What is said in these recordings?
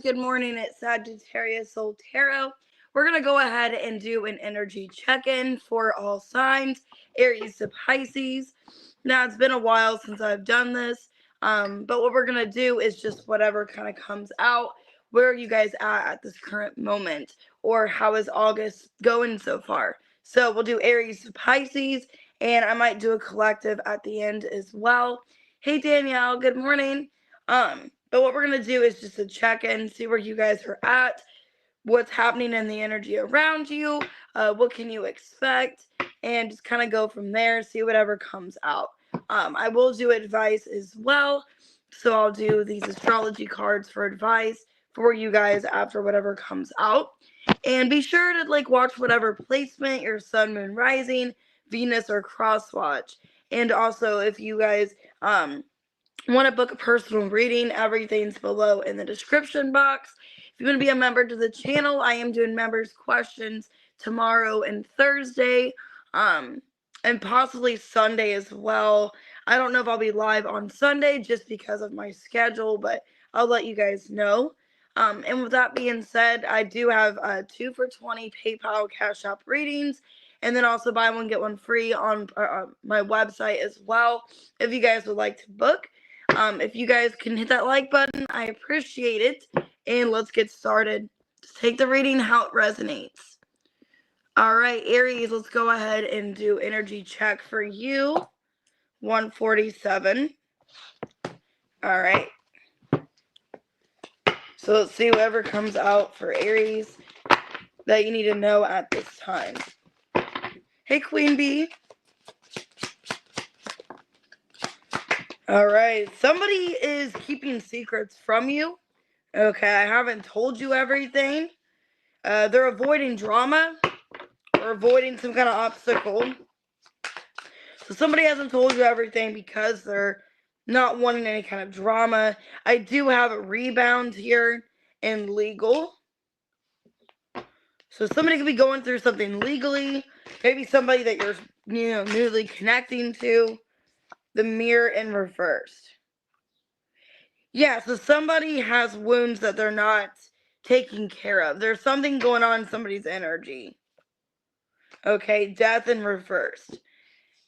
Good morning. It's Sagittarius Soul Tarot. We're going to go ahead and do an energy check-in for all signs, Aries to Pisces. Now, it's been a while since I've done this, but what we're going to do is just whatever kind of comes out. Where are you guys at this current moment? Or how is August going so far? So we'll do Aries to Pisces, and I might do a collective at the end as well. Hey, Danielle. Good morning. But what we're going to do is just a check-in, see where you guys are at, what's happening in the energy around you, what can you expect, and just kind of go from there, see whatever comes out. I will do advice as well, so I'll do these astrology cards for advice for you guys after whatever comes out. And be sure to watch whatever placement your sun, moon, rising, Venus, or cross watch. And also, if you guys want to book a personal reading, everything's below in the description box. If you want to be a member to the channel, I am doing members questions tomorrow and Thursday, and possibly Sunday as well. I don't know if I'll be live on Sunday just because of my schedule, but I'll let you guys know. And with that being said, I do have 2 for $20 PayPal Cash App readings, and then also buy one get one free on my website as well if you guys would like to book. If you guys can hit that like button, I appreciate it. And let's get started. Just take the reading how it resonates. All right, Aries, let's go ahead and do energy check for you. 147. All right. So let's see whatever comes out for Aries that you need to know at this time. Hey, Queen Bee. All right, somebody is keeping secrets from you. Okay, I haven't told you everything. They're avoiding drama or avoiding some kind of obstacle. So somebody hasn't told you everything because they're not wanting any kind of drama. I do have a rebound here in legal. So somebody could be going through something legally. Maybe somebody that you're, newly connecting to. The mirror in reverse. Yeah, so somebody has wounds that they're not taking care of. There's something going on in somebody's energy. Okay, death in reverse.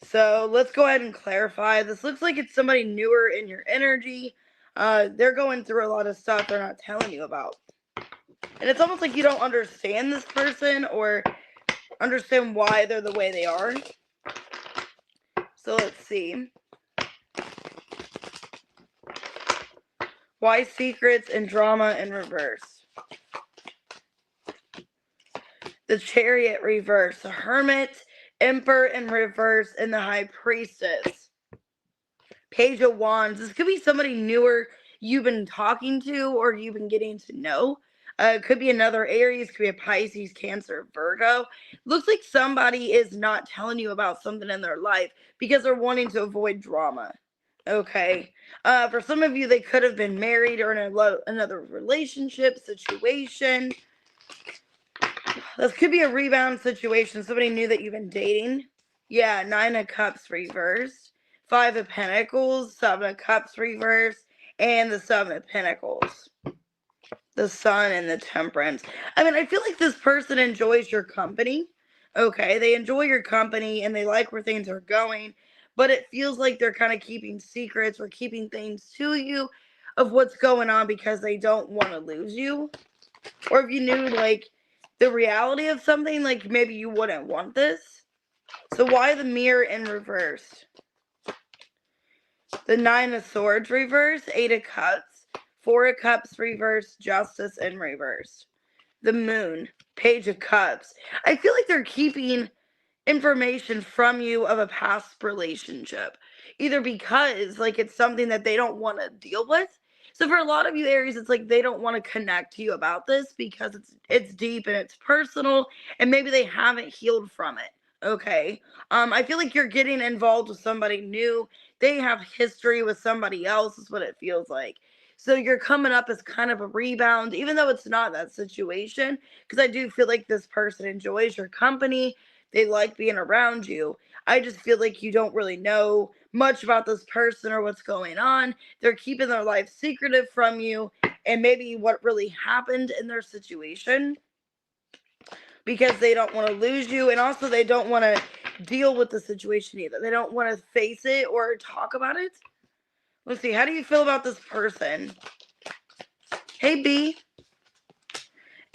So let's go ahead and clarify. This looks like it's somebody newer in your energy. They're going through a lot of stuff they're not telling you about. And it's almost like you don't understand this person or understand why they're the way they are. So let's see. Why secrets and drama in reverse? The Chariot reverse. The Hermit, Emperor in reverse, and the High Priestess. Page of Wands. This could be somebody newer you've been talking to or you've been getting to know. It could be another Aries, could be a Pisces, Cancer, Virgo. Looks like somebody is not telling you about something in their life because they're wanting to avoid drama. Okay. For some of you, they could have been married or in another relationship situation. This could be a rebound situation. Somebody new that you've been dating. Yeah, 9 of Cups reversed. 5 of Pentacles, 7 of Cups reversed, and the 7 of Pentacles. The Sun and the Temperance. I mean, I feel like this person enjoys your company. Okay, they enjoy your company and they like where things are going. But it feels like they're kind of keeping secrets or keeping things to you of what's going on because they don't want to lose you. Or if you knew, the reality of something, maybe you wouldn't want this. So why the mirror in reverse? The 9 of Swords reverse, 8 of Cups, 4 of Cups reverse, Justice in reverse. The Moon, Page of Cups. I feel like they're keeping information from you of a past relationship, either because it's something that they don't want to deal with. So for a lot of you Aries, it's like they don't want to connect to you about this because it's deep and it's personal and maybe they haven't healed from it. Okay. I feel like you're getting involved with somebody new. They have history with somebody else is what it feels like. So you're coming up as kind of a rebound, even though it's not that situation, because I do feel like this person enjoys your company. They like being around you. I just feel like you don't really know much about this person or what's going on. They're keeping their life secretive from you and maybe what really happened in their situation, because they don't want to lose you, and also they don't want to deal with the situation either. They don't want to face it or talk about it. Let's see, how do you feel about this person? Hey, B.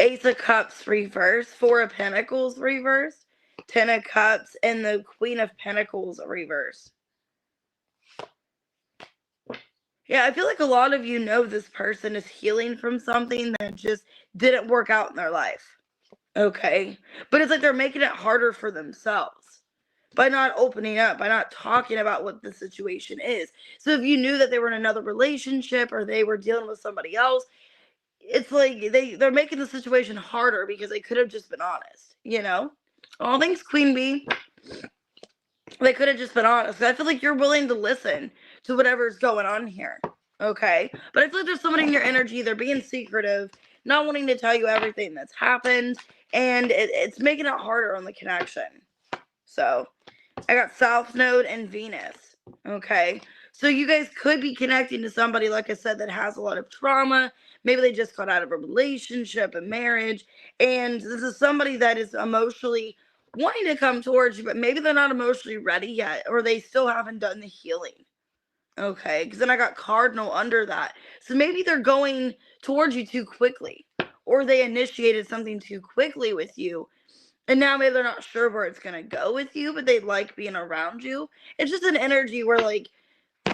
Ace of Cups reversed, Four of Pentacles reversed, Ten of Cups, and the Queen of Pentacles reversed. Yeah, I feel like a lot of you know this person is healing from something that just didn't work out in their life. Okay? But it's like they're making it harder for themselves by not opening up, by not talking about what the situation is. So if you knew that they were in another relationship or they were dealing with somebody else, it's like they're making the situation harder because they could have just been honest, you know? Oh, thanks, Queen Bee. They could have just been honest. I feel like you're willing to listen to whatever's going on here. Okay? But I feel like there's somebody in your energy, they're being secretive, not wanting to tell you everything that's happened, and it's making it harder on the connection. So, I got South Node and Venus. Okay? So you guys could be connecting to somebody, like I said, that has a lot of trauma. Maybe they just got out of a relationship, a marriage, and this is somebody that is emotionally wanting to come towards you, but maybe they're not emotionally ready yet, or they still haven't done the healing. Okay, because then I got Cardinal under that. So maybe they're going towards you too quickly, or they initiated something too quickly with you, and now maybe they're not sure where it's going to go with you, but they like being around you. It's just an energy where, like,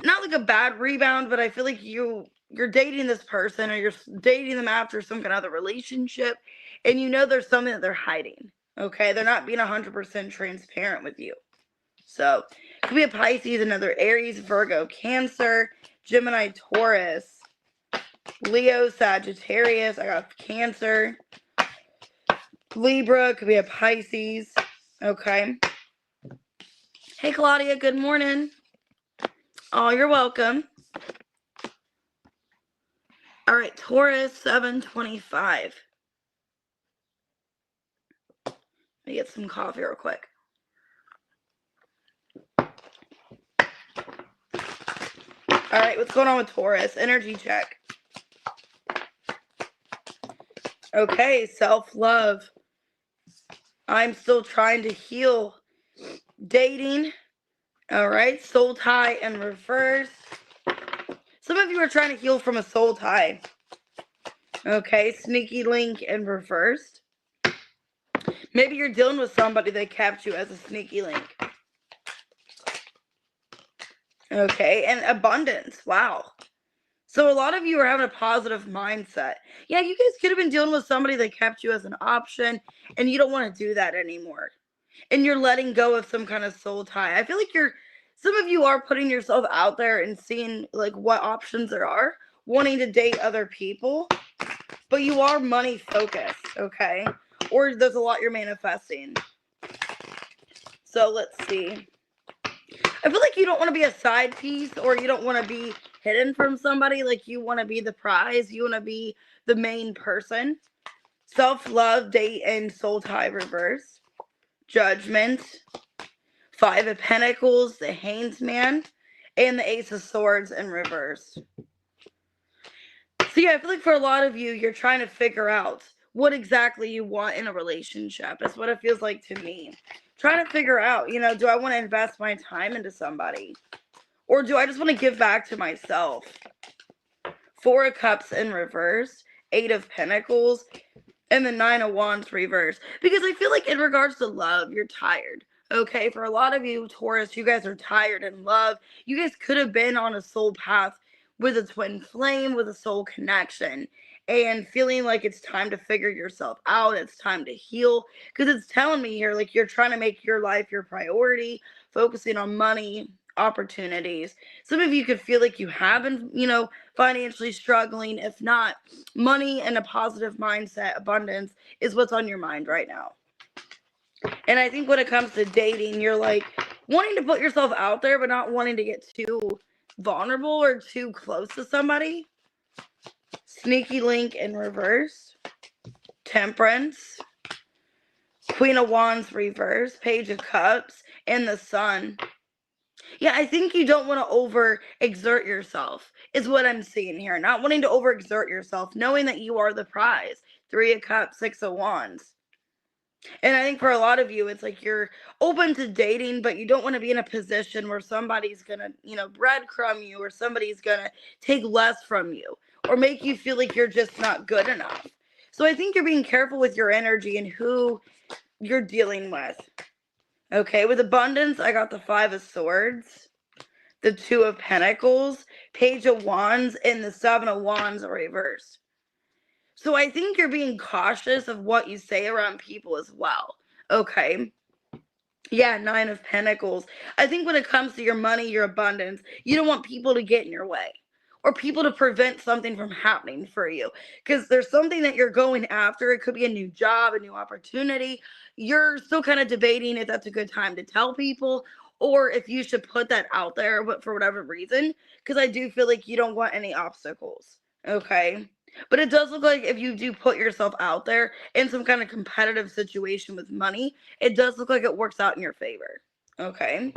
not like a bad rebound, but I feel like you're dating this person, or you're dating them after some kind of other relationship, and you know there's something that they're hiding. Okay, they're not being 100% transparent with you. So, could be a Pisces, another Aries, Virgo, Cancer, Gemini, Taurus, Leo, Sagittarius. I got Cancer, Libra, could be a Pisces. Okay. Hey, Claudia, good morning. Oh, you're welcome. All right, Taurus, 725. Let me get some coffee real quick. All right, what's going on with Taurus? Energy check. Okay, self-love. I'm still trying to heal. Dating. All right, soul tie in reverse. Some of you are trying to heal from a soul tie. Okay, sneaky link in reversed. Maybe you're dealing with somebody that kept you as a sneaky link. Okay, and abundance. Wow. So a lot of you are having a positive mindset. Yeah, you guys could have been dealing with somebody that kept you as an option, and you don't want to do that anymore. And you're letting go of some kind of soul tie. I feel like some of you are putting yourself out there and seeing like what options there are, wanting to date other people, but you are money focused, okay? Or there's a lot you're manifesting. So let's see. I feel like you don't want to be a side piece, or you don't want to be hidden from somebody. Like, you want to be the prize. You want to be the main person. Self-love, date, and soul tie reverse. Judgment. Five of Pentacles, the Hanged Man, and the Ace of Swords in reverse. So yeah, I feel like for a lot of you, you're trying to figure out what exactly you want in a relationship. That's what it feels like to me. Trying to figure out, do I want to invest my time into somebody? Or do I just want to give back to myself? Four of Cups in reverse, Eight of Pentacles, and the Nine of Wands reverse. Because I feel like in regards to love, you're tired. Okay, for a lot of you, Taurus, you guys are tired in love. You guys could have been on a soul path with a twin flame, with a soul connection, and feeling like it's time to figure yourself out. It's time to heal. Because it's telling me here, like, you're trying to make your life your priority, focusing on money, opportunities. Some of you could feel like you have been, financially struggling. If not, money and a positive mindset, abundance is what's on your mind right now. And I think when it comes to dating, you're like wanting to put yourself out there, but not wanting to get too vulnerable or too close to somebody. Sneaky link in reverse. Temperance. Queen of Wands reverse. Page of Cups. And the Sun. Yeah, I think you don't want to overexert yourself, is what I'm seeing here. Not wanting to overexert yourself, knowing that you are the prize. Three of Cups, Six of Wands. And I think for a lot of you, it's like you're open to dating, but you don't want to be in a position where somebody's going to, breadcrumb you, or somebody's going to take less from you or make you feel like you're just not good enough. So I think you're being careful with your energy and who you're dealing with. Okay, with abundance, I got the Five of Swords, the Two of Pentacles, Page of Wands, and the Seven of Wands reversed. So I think you're being cautious of what you say around people as well. Okay. Yeah, Nine of Pentacles. I think when it comes to your money, your abundance, you don't want people to get in your way or people to prevent something from happening for you, because there's something that you're going after. It could be a new job, a new opportunity. You're still kind of debating if that's a good time to tell people or if you should put that out there, but for whatever reason, because I do feel like you don't want any obstacles. Okay. But it does look like if you do put yourself out there in some kind of competitive situation with money, it does look like it works out in your favor. Okay.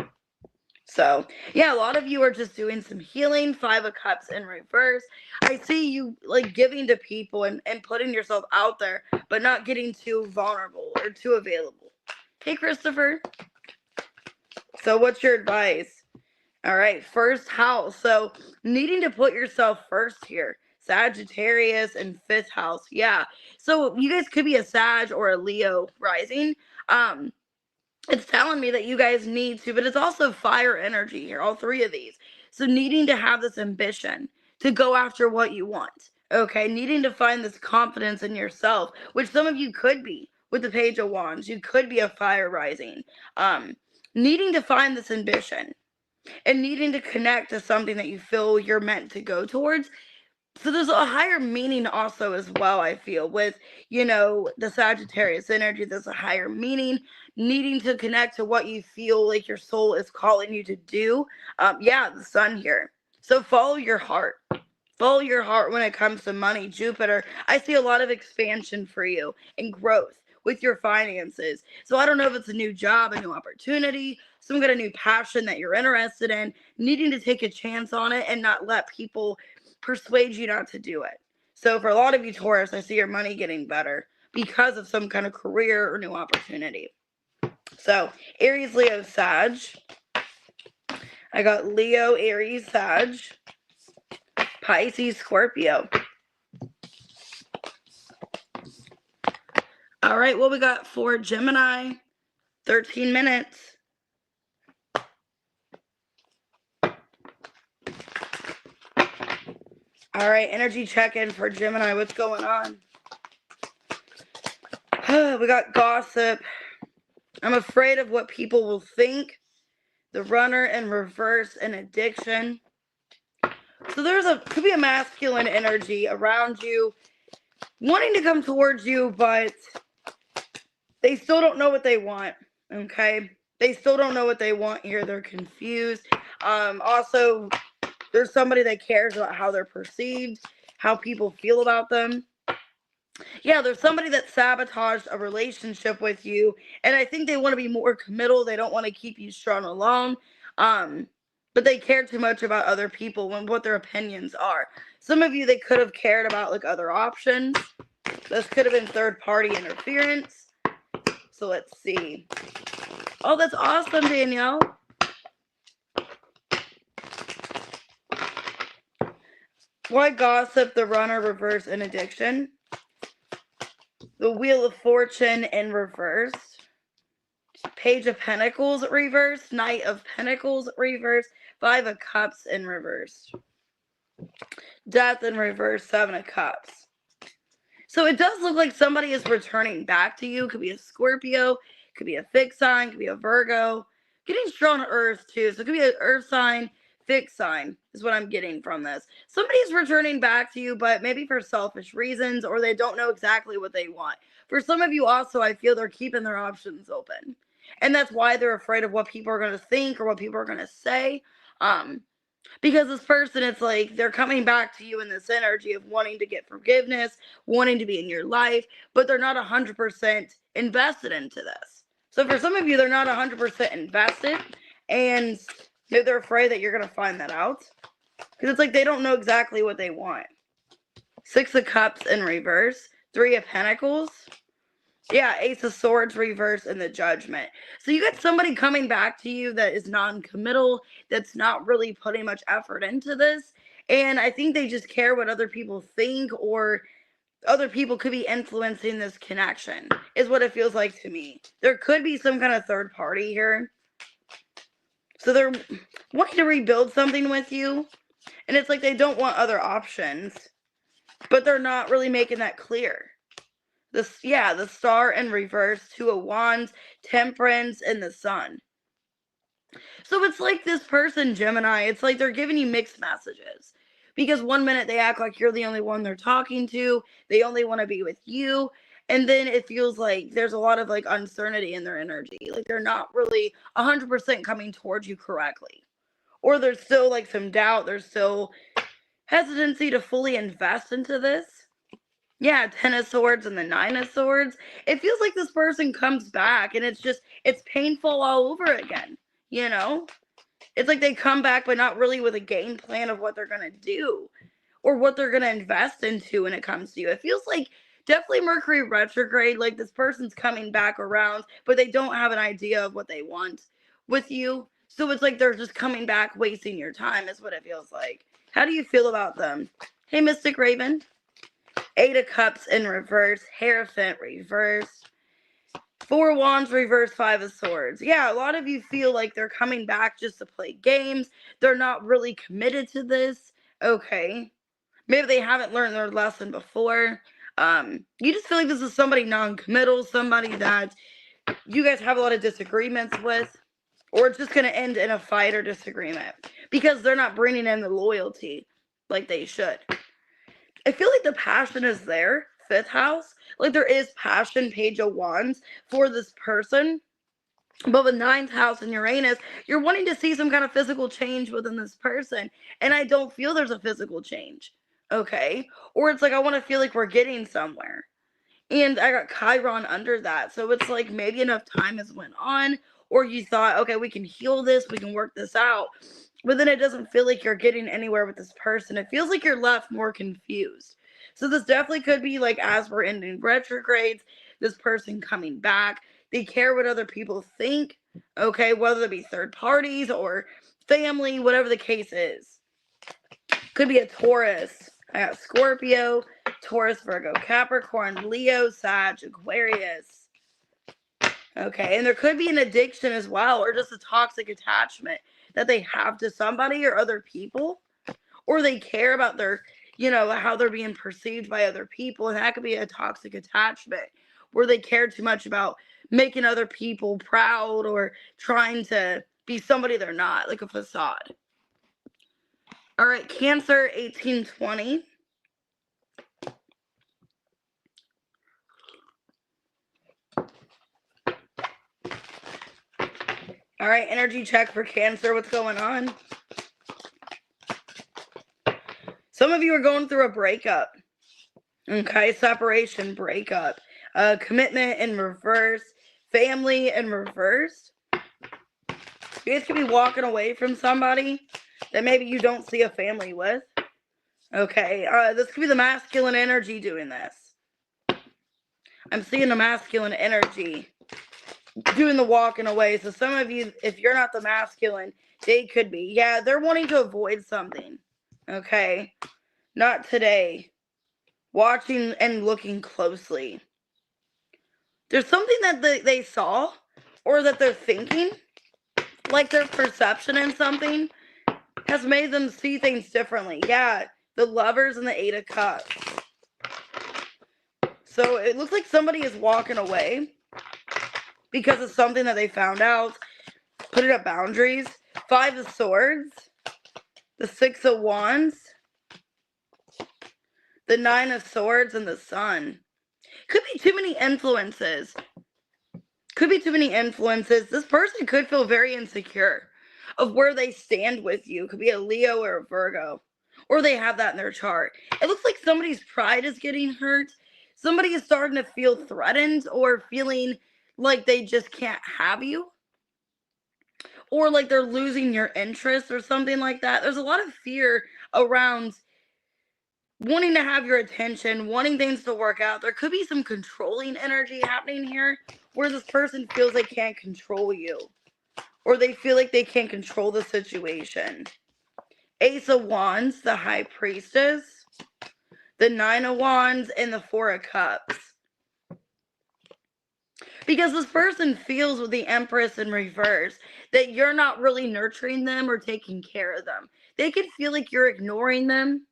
So, yeah, a lot of you are just doing some healing. Five of Cups in reverse. I see you like giving to people and putting yourself out there, but not getting too vulnerable or too available. Hey, Christopher. So what's your advice? All right, first house. So needing to put yourself first here. Sagittarius and fifth house. Yeah. So you guys could be a Sag or a Leo rising. It's telling me that you guys need to, but it's also fire energy here, all three of these. So needing to have this ambition to go after what you want. Okay, needing to find this confidence in yourself, which some of you could be with the Page of Wands. You could be a fire rising. Needing to find this ambition and needing to connect to something that you feel you're meant to go towards. So there's a higher meaning also as well, I feel, with, the Sagittarius energy. There's a higher meaning, needing to connect to what you feel like your soul is calling you to do. Yeah, the Sun here. So follow your heart. Follow your heart when it comes to money. Jupiter, I see a lot of expansion for you and growth with your finances. So I don't know if it's a new job, a new opportunity, some kind of new passion that you're interested in, needing to take a chance on it and not let people persuade you not to do it. So for a lot of you Taurus, I see your money getting better because of some kind of career or new opportunity. So Aries, Leo, Sag. I got Leo, Aries, Sag, Pisces, Scorpio. All right, what we got for Gemini? 13 minutes. All right, energy check-in for Gemini. What's going on? We got gossip. I'm afraid of what people will think. The Runner in reverse and addiction. So could be a masculine energy around you, wanting to come towards you, but they still don't know what they want. Okay, they still don't know what they want here. They're confused. Also, there's somebody that cares about how they're perceived, how people feel about them. Yeah, there's somebody that sabotaged a relationship with you, and I think they want to be more committal. They don't want to keep you strung alone. But they care too much about other people and what their opinions are. Some of you, they could have cared about like other options. This could have been third-party interference. So let's see. Oh, that's awesome, Danielle. Why gossip, the Runner, reverse, and addiction? The Wheel of Fortune in reverse. Page of Pentacles reverse. Knight of Pentacles reverse. Five of Cups in reverse. Death in reverse. Seven of Cups. So it does look like somebody is returning back to you. Could be a Scorpio. Could be a fixed sign. Could be a Virgo. Getting strong Earth too. So it could be an Earth sign. Fixed sign is what I'm getting from this. Somebody's returning back to you, but maybe for selfish reasons, or they don't know exactly what they want. For some of you also, I feel they're keeping their options open. And that's why they're afraid of what people are going to think or what people are going to say. Because this person, it's like they're coming back to you in this energy of wanting to get forgiveness, wanting to be in your life, but they're not 100% invested into this. So for some of you, they're not 100% invested, and Maybe they're afraid that you're going to find that out. Because it's like they don't know exactly what they want. 6 of Cups in reverse. 3 of Pentacles. Yeah, Ace of Swords reverse and the Judgment. So you got somebody coming back to you that is non-committal, that's not really putting much effort into this. And I think they just care what other people think, or other people could be influencing this connection, is what it feels like to me. There could be some kind of third party here. So they're wanting to rebuild something with you. And it's like they don't want other options. But they're not really making that clear. The Star in reverse, 2 of Wands, Temperance, and the Sun. So it's like this person, Gemini, it's like they're giving you mixed messages. Because one minute they act like you're the only one they're talking to. They only want to be with you. And then it feels like there's a lot of like uncertainty in their energy. Like they're not really 100% coming towards you correctly. Or there's still like some doubt. There's still hesitancy to fully invest into this. Yeah, 10 of Swords and the 9 of Swords. It feels like this person comes back and it's painful all over again, you know? It's like they come back but not really with a game plan of what they're going to do or what they're going to invest into when it comes to you. It feels like definitely Mercury retrograde, like this person's coming back around, but they don't have an idea of what they want with you. So it's like they're just coming back wasting your time is what it feels like. How do you feel about them? Hey, Mystic Raven. 8 of Cups in reverse, Hierophant reverse, 4 Wands reverse, 5 of Swords. Yeah, a lot of you feel like they're coming back just to play games. They're not really committed to this. Okay. Maybe they haven't learned their lesson before. You just feel like this is somebody non-committal, somebody that you guys have a lot of disagreements with, or it's just going to end in a fight or disagreement because they're not bringing in the loyalty like they should. I feel like the passion is there, 5th house. Like there is passion, Page of Wands, for this person. But with 9th house and Uranus, you're wanting to see some kind of physical change within this person. And I don't feel there's a physical change. Okay? Or it's like I want to feel like we're getting somewhere. And I got Chiron under that. So it's like maybe enough time has went on. Or you thought, okay, we can heal this. We can work this out. But then it doesn't feel like you're getting anywhere with this person. It feels like you're left more confused. So this definitely could be like as we're ending retrogrades, this person coming back. They care what other people think. Okay, whether it be third parties or family, whatever the case is. Could be a Taurus. I got Scorpio, Taurus, Virgo, Capricorn, Leo, Sag, Aquarius. Okay, and there could be an addiction as well, or just a toxic attachment that they have to somebody or other people, or they care about their, how they're being perceived by other people. And that could be a toxic attachment where they care too much about making other people proud or trying to be somebody they're not, like a facade. All right, Cancer 1820. All right, energy check for Cancer. What's going on? Some of you are going through a breakup. Okay, separation, breakup. Commitment in reverse. Family in reverse. You guys could be walking away from somebody that maybe you don't see a family with. Okay, this could be the masculine energy doing this. I'm seeing the masculine energy doing the walking away. So some of you, if you're not the masculine, they could be. Yeah, they're wanting to avoid something. Okay, not today. Watching and looking closely. There's something that they saw or that they're thinking, like their perception in something has made them see things differently. Yeah, the Lovers and the 8 of Cups. So it looks like somebody is walking away because of something that they found out, putting up boundaries. 5 of Swords, the 6 of Wands, the 9 of Swords, and the Sun. Could be too many influences. This person could feel very insecure of where they stand with you. Could be a Leo or a Virgo. Or they have that in their chart. It looks like somebody's pride is getting hurt. Somebody is starting to feel threatened or feeling like they just can't have you. or like they're losing your interest or something like that. There's a lot of fear around wanting to have your attention, wanting things to work out. There could be some controlling energy happening here where this person feels they can't control you, or they feel like they can't control the situation. Ace of Wands, the High Priestess, the Nine of Wands, and the Four of Cups. Because this person feels with the Empress in reverse that you're not really nurturing them or taking care of them. They could feel like you're ignoring them.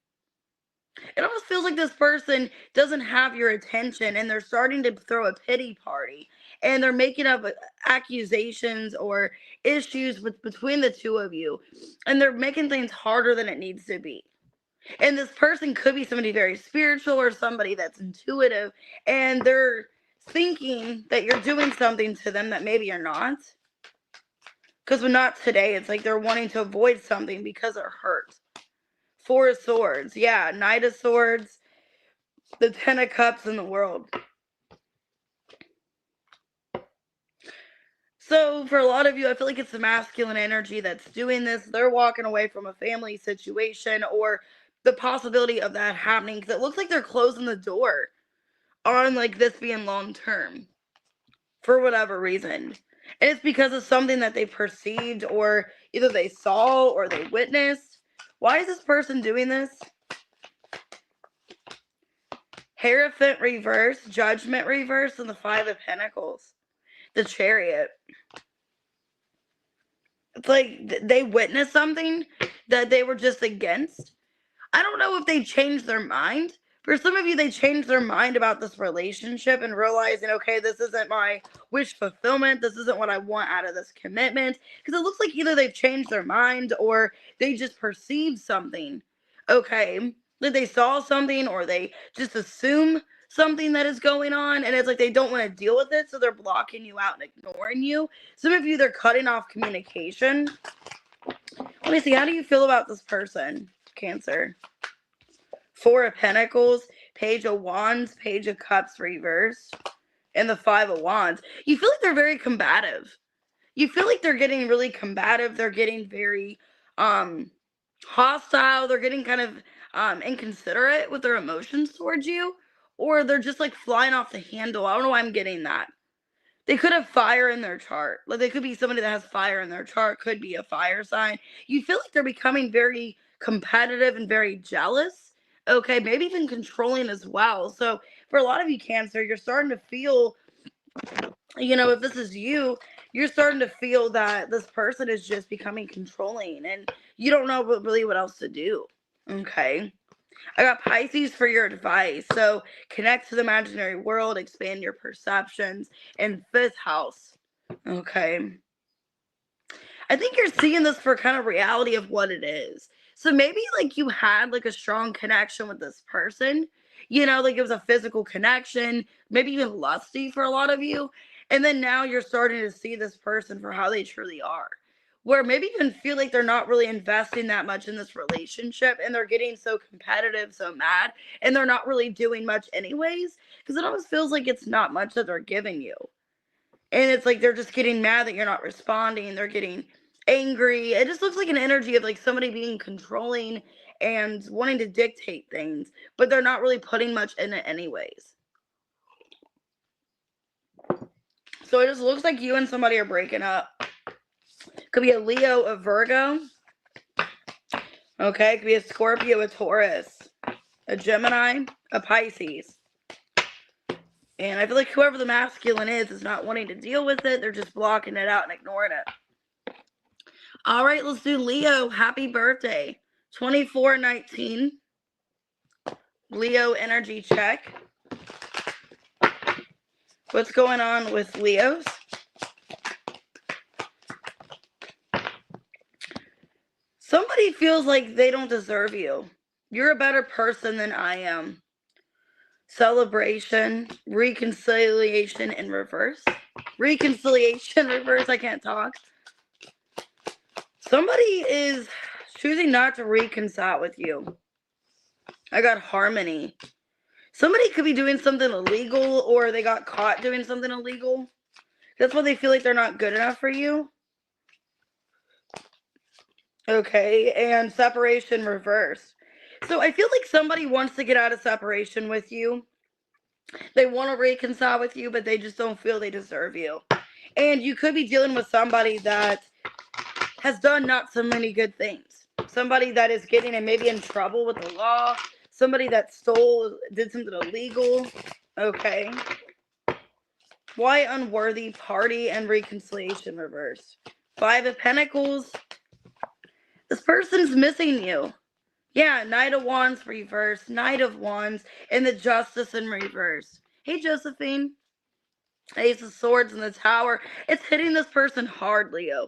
It almost feels like this person doesn't have your attention, and they're starting to throw a pity party, and they're making up accusations or issues between the two of you, and they're making things harder than it needs to be. And this person could be somebody very spiritual or somebody that's intuitive, and they're thinking that you're doing something to them that maybe you're not. Because when not today, it's like they're wanting to avoid something because they're hurt. Four of Swords. Yeah, Knight of Swords, the Ten of Cups, in the World. So for a lot of you, I feel like it's the masculine energy that's doing this. They're walking away from a family situation or the possibility of that happening, because it looks like they're closing the door on like this being long term for whatever reason. And it's because of something that they perceived, or either they saw or they witnessed. Why is this person doing this? Hierophant reverse, Judgment reverse, and the Five of Pentacles. The Chariot. It's like they witnessed something that they were just against. I don't know if they changed their mind. For some of you, they changed their mind about this relationship and realizing, okay, this isn't my wish fulfillment. This isn't what I want out of this commitment. Because it looks like either they've changed their mind or they just perceived something. Okay, that they saw something, or they just assume something that is going on, and it's like they don't want to deal with it, so they're blocking you out and ignoring you. Some of you, they're cutting off communication. Let me see, how do you feel about this person, Cancer? Four of Pentacles, Page of Wands, Page of Cups reversed, and the Five of Wands. You feel like they're very combative. You feel like they're getting really combative. They're getting very hostile. They're getting kind of inconsiderate with their emotions towards you, or they're just like flying off the handle. I don't know why I'm getting that. They could have fire in their chart. Like they could be somebody that has fire in their chart, could be a fire sign. You feel like they're becoming very competitive and very jealous. Okay, maybe even controlling as well. So for a lot of you, Cancer, you're starting to feel, if this is you, you're starting to feel that this person is just becoming controlling and you don't know really what else to do. Okay. I got Pisces for your advice. So connect to the imaginary world, expand your perceptions, and fifth house. Okay. I think you're seeing this for kind of reality of what it is. So maybe like you had like a strong connection with this person, like it was a physical connection, maybe even lusty for a lot of you. And then now you're starting to see this person for how they truly are. Where maybe you even feel like they're not really investing that much in this relationship, and they're getting so competitive, so mad, and they're not really doing much anyways, because it almost feels like it's not much that they're giving you. And it's like they're just getting mad that you're not responding. They're getting angry. It just looks like an energy of like somebody being controlling and wanting to dictate things, but they're not really putting much in it anyways. So it just looks like you and somebody are breaking up. Could be a Leo, a Virgo. Okay, it could be a Scorpio, a Taurus, a Gemini, a Pisces. And I feel like whoever the masculine is not wanting to deal with it. They're just blocking it out and ignoring it. All right, let's do Leo. Happy birthday. 2419. Leo energy check. What's going on with Leos? Somebody feels like they don't deserve you. You're a better person than I am. Celebration, reconciliation in reverse. Reconciliation reverse, I can't talk. Somebody is choosing not to reconcile with you. I got harmony. Somebody could be doing something illegal, or they got caught doing something illegal. That's why they feel like they're not good enough for you. Okay, and separation reversed. So I feel like somebody wants to get out of separation with you. They want to reconcile with you, but they just don't feel they deserve you. And you could be dealing with somebody that has done not so many good things. Somebody that is getting and maybe in trouble with the law. Somebody that stole, did something illegal. Okay. Why unworthy party and reconciliation reversed? Five of Pentacles. This person's missing you. Yeah, Knight of Wands reverse, Knight of Wands, and the Justice in reverse. Hey, Josephine. Ace of Swords in the Tower. It's hitting this person hard, Leo.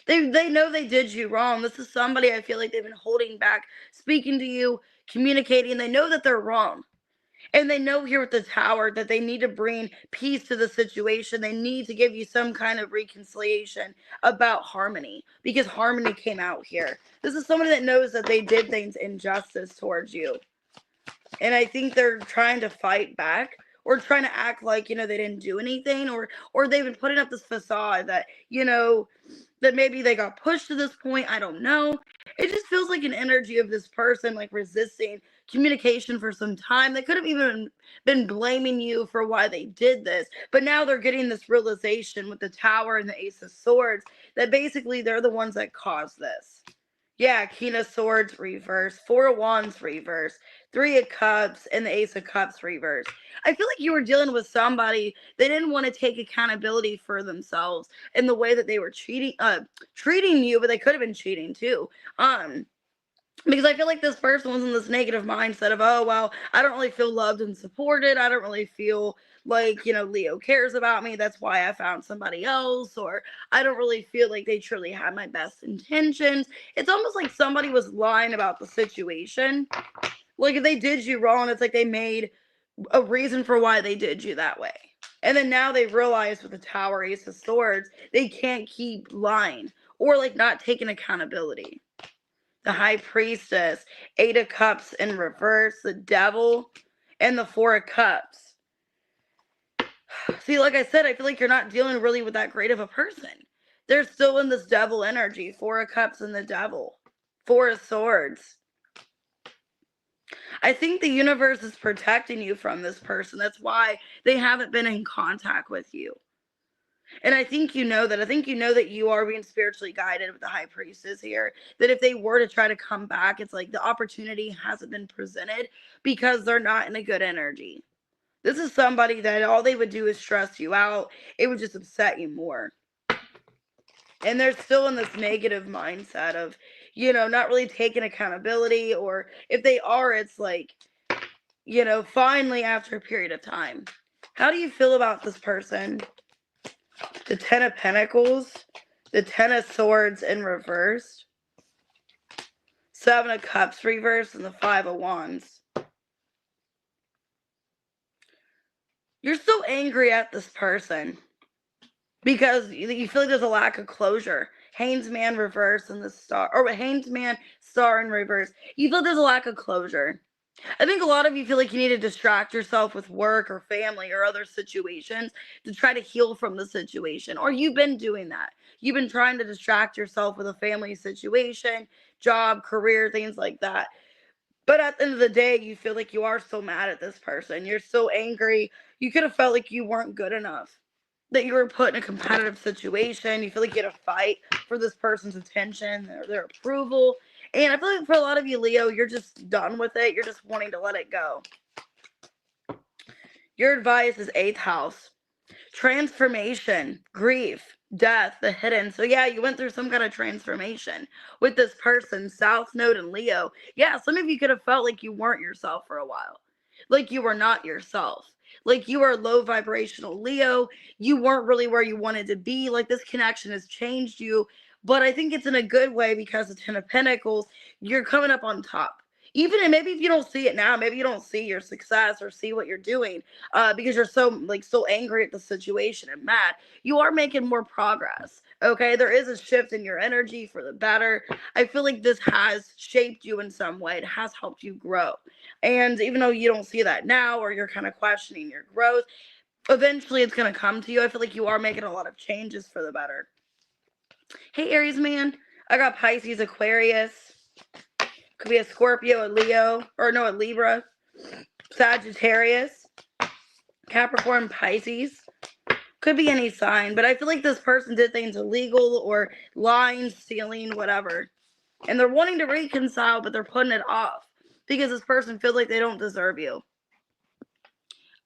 They know they did you wrong. This is somebody I feel like they've been holding back, speaking to you, communicating. They know that they're wrong. And they know here with the Tower that they need to bring peace to the situation. They need to give you some kind of reconciliation about harmony, because harmony came out here. This is somebody that knows that they did things injustice towards you. And I think they're trying to fight back, or trying to act like, they didn't do anything, or they've been putting up this facade that, that maybe they got pushed to this point. I don't know. It just feels like an energy of this person like resisting communication for some time. They could have even been blaming you for why they did this, but now they're getting this realization with the Tower and the Ace of Swords that basically they're the ones that caused this. Yeah, King of Swords reverse, Four of Wands reverse, Three of Cups, and the Ace of Cups reverse. I feel like you were dealing with somebody, they didn't want to take accountability for themselves in the way that they were treating you, but they could have been cheating too. Because I feel like this person was in this negative mindset of, oh, well, I don't really feel loved and supported. I don't really feel like, Leo cares about me. That's why I found somebody else. Or I don't really feel like they truly had my best intentions. It's almost like somebody was lying about the situation. Like if they did you wrong, it's like they made a reason for why they did you that way. And then now they realize with the Tower, Ace of Swords, they can't keep lying or like not taking accountability. The High Priestess, Eight of Cups in reverse, the Devil, and the Four of Cups. See, like I said, I feel like you're not dealing really with that great of a person. They're still in this Devil energy. Four of Cups and the Devil. Four of Swords. I think the universe is protecting you from this person. That's why they haven't been in contact with you. And I think you know that. I think you know that you are being spiritually guided with the High Priestess here. That if they were to try to come back, it's like the opportunity hasn't been presented because they're not in a good energy. This is somebody that all they would do is stress you out. It would just upset you more. And they're still in this negative mindset of, not really taking accountability. Or if they are, it's like, finally after a period of time. How do you feel about this person? The Ten of Pentacles, the Ten of Swords in reverse, Seven of Cups reverse, and the Five of Wands. You're so angry at this person because you feel like there's a lack of closure. Hanged Man reverse and the Star, or Hanged Man, Star in reverse. You feel there's a lack of closure. I think a lot of you feel like you need to distract yourself with work or family or other situations to try to heal from the situation. Or you've been doing that. You've been trying to distract yourself with a family situation, job, career, things like that. But at the end of the day, you feel like you are so mad at this person. You're so angry. You could have felt like you weren't good enough, that you were put in a competitive situation. You feel like you had to fight for this person's attention, their approval. And I feel like for a lot of you, Leo, you're just done with it. You're just wanting to let it go. Your advice is 8th house. Transformation, grief, death, the hidden. So yeah, you went through some kind of transformation with this person, South Node and Leo. Yeah, some of you could have felt like you weren't yourself for a while. Like you were not yourself. Like you were low vibrational Leo. You weren't really where you wanted to be. Like this connection has changed you. But I think it's in a good way because the Ten of Pentacles, you're coming up on top. Even, and maybe if you don't see it now, maybe you don't see your success or see what you're doing because you're so angry at the situation and mad. You are making more progress. Okay, there is a shift in your energy for the better. I feel like this has shaped you in some way. It has helped you grow. And even though you don't see that now, or you're kind of questioning your growth, eventually it's going to come to you. I feel like you are making a lot of changes for the better. Hey, Aries man, I got Pisces, Aquarius. Could be a Scorpio, a Leo, or no, a Libra, Sagittarius, Capricorn, Pisces. Could be any sign, but I feel like this person did things illegal or lying, stealing, whatever. And they're wanting to reconcile, but they're putting it off because this person feels like they don't deserve you.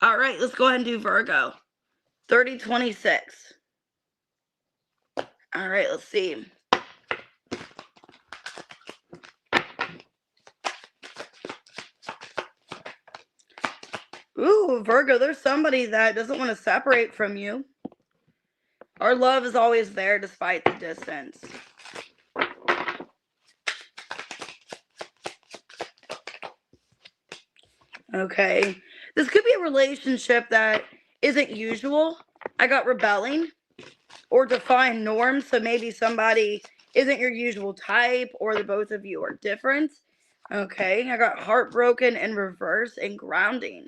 All right, let's go ahead and do Virgo. 3026. All right, let's see. Ooh, Virgo, there's somebody that doesn't want to separate from you. Our love is always there despite the distance. Okay. This could be a relationship that isn't usual. I got rebelling or defying norms. So maybe somebody isn't your usual type or the both of you are different. Okay. I got heartbroken in reverse and grounding.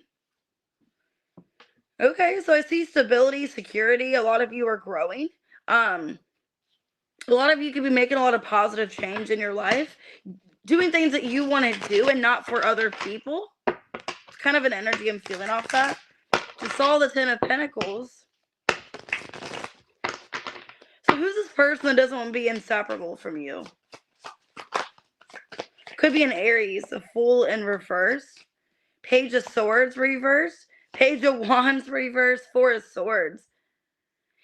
Okay. So I see stability, security. A lot of you are growing. A lot of you could be making a lot of positive change in your life. Doing things that you want to do and not for other people. It's kind of an energy I'm feeling off that. Just saw the 10 of Pentacles. So who's this person that doesn't want to be inseparable from you? Could be an Aries, a Fool in reverse. Page of Swords reverse. Page of Wands reverse. Four of Swords.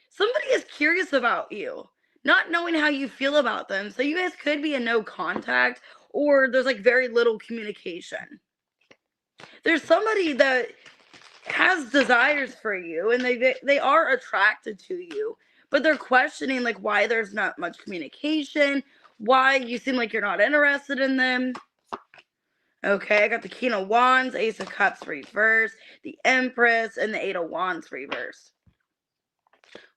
Somebody is curious about you, not knowing how you feel about them. So you guys could be in no contact or there's like very little communication. There's somebody that has desires for you and they are attracted to you, but they're questioning like why there's not much communication, why you seem like you're not interested in them. Okay, I got the King of Wands, Ace of Cups reverse, the Empress, and the Eight of Wands reverse.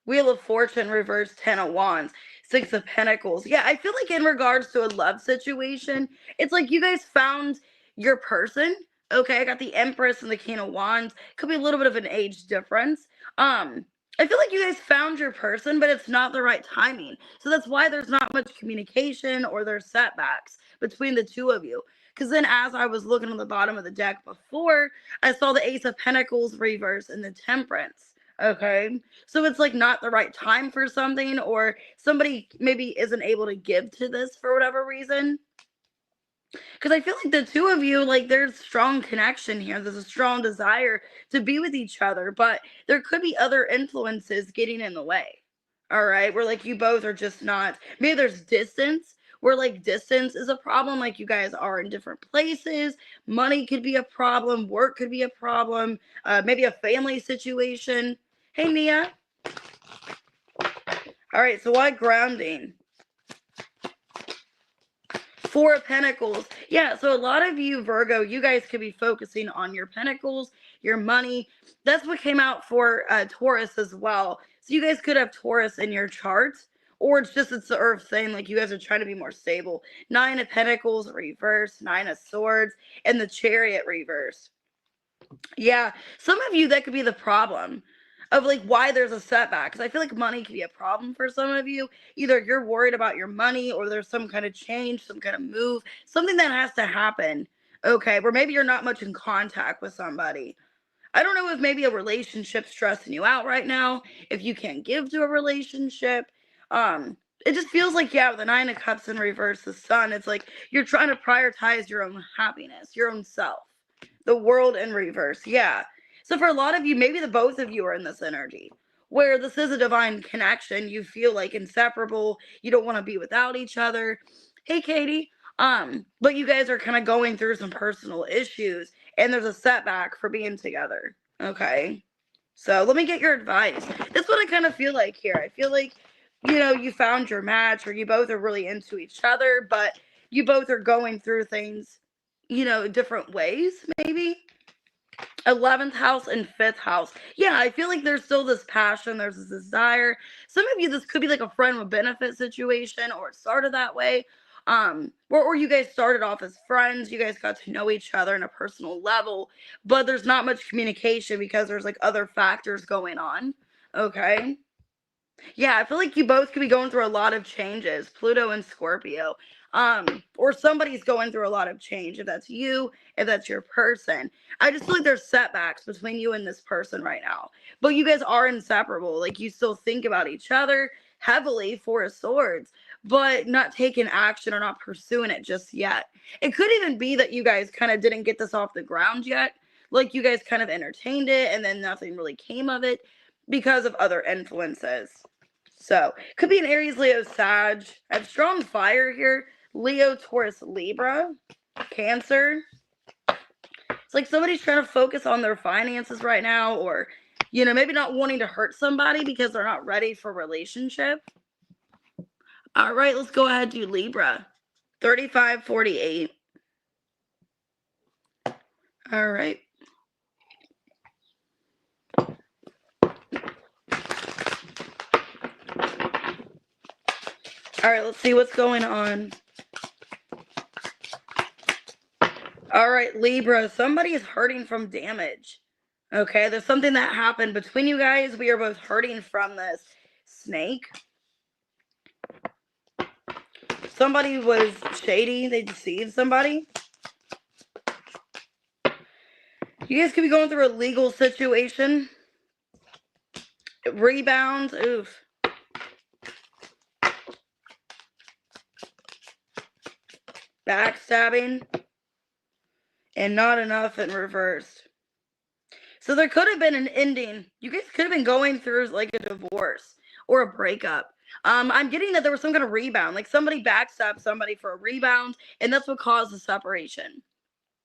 Wheel of Fortune reverse, 10 of Wands, Six of Pentacles. Yeah, I feel like in regards to a love situation, it's like you guys found your person. Okay, I got the Empress and the King of Wands. Could be a little bit of an age difference. I feel like you guys found your person, but it's not the right timing. So that's why there's not much communication or there's setbacks between the two of you. Because then as I was looking on the bottom of the deck before, I saw the Ace of Pentacles reverse and the Temperance. Okay, so it's like not the right time for something, or somebody maybe isn't able to give to this for whatever reason. Because I feel like the two of you, like there's strong connection here. There's a strong desire to be with each other, but there could be other influences getting in the way. All right, where like you both are just not, maybe there's distance, where like distance is a problem, like you guys are in different places. Money could be a problem, work could be a problem, maybe a family situation. Hey, Nia. All right, so why grounding? Four of Pentacles. Yeah, so a lot of you, Virgo, you guys could be focusing on your pentacles, your money. That's what came out for Taurus as well. So you guys could have Taurus in your chart, or it's the earth saying like you guys are trying to be more stable. Nine of Pentacles reverse, Nine of Swords, and the Chariot reverse. Yeah, some of you, that could be the problem of like why there's a setback. Because I feel like money could be a problem for some of you. Either you're worried about your money or there's some kind of change, some kind of move, something that has to happen. Okay, where maybe you're not much in contact with somebody. I don't know if maybe a relationship's stressing you out right now, if you can't give to a relationship. It just feels like, yeah, with the Nine of Cups in reverse, the Sun, it's like you're trying to prioritize your own happiness, your own self. The World in reverse, yeah. So for a lot of you, maybe the both of you are in this energy where this is a divine connection. You feel like inseparable. You don't want to be without each other. Hey, Katie. But you guys are kind of going through some personal issues and there's a setback for being together. Okay. So let me get your advice. That's what I kind of feel like here. I feel like, you found your match, or you both are really into each other, but you both are going through things, different ways, maybe. 11th house and 5th house. Yeah, I feel like there's still this passion, there's this desire. Some of you, this could be like a friend with benefit situation, or it started that way. Or you guys started off as friends, you guys got to know each other on a personal level, but there's not much communication because there's like other factors going on. Okay. Yeah, I feel like you both could be going through a lot of changes, Pluto and Scorpio. Or somebody's going through a lot of change. If that's you, if that's your person. I just feel like there's setbacks between you and this person right now. But you guys are inseparable. Like you still think about each other heavily, Four of Swords, but not taking action or not pursuing it just yet. It could even be that you guys kind of didn't get this off the ground yet. Like you guys kind of entertained it and then nothing really came of it because of other influences. So, could be an Aries, Leo, Sag. I have strong fire here. Leo, Taurus, Libra, Cancer. It's like somebody's trying to focus on their finances right now, or, maybe not wanting to hurt somebody because they're not ready for a relationship. All right, let's go ahead and do Libra. 3548. All right. All right, let's see what's going on. All right, Libra, somebody is hurting from damage. Okay, there's something that happened between you guys. We are both hurting from this snake. Somebody was shady. They deceived somebody. You guys could be going through a legal situation. Rebounds. Oof. Backstabbing. And not enough in reverse. So there could have been an ending. You guys could have been going through like a divorce or a breakup. I'm getting that there was some kind of rebound. Like somebody backstabbed somebody for a rebound, and that's what caused the separation.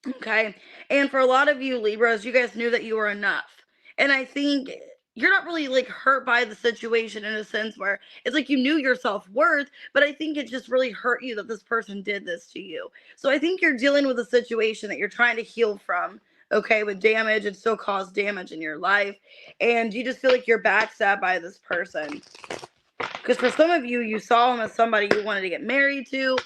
Okay. And for a lot of you Libras, you guys knew that you were enough. And I think you're not really like hurt by the situation in a sense where it's like you knew your self-worth, but I think it just really hurt you that this person did this to you. So I think you're dealing with a situation that you're trying to heal from, okay, with damage and still caused damage in your life. And you just feel like you're backstabbed by this person. Because for some of you, you saw him as somebody you wanted to get married to,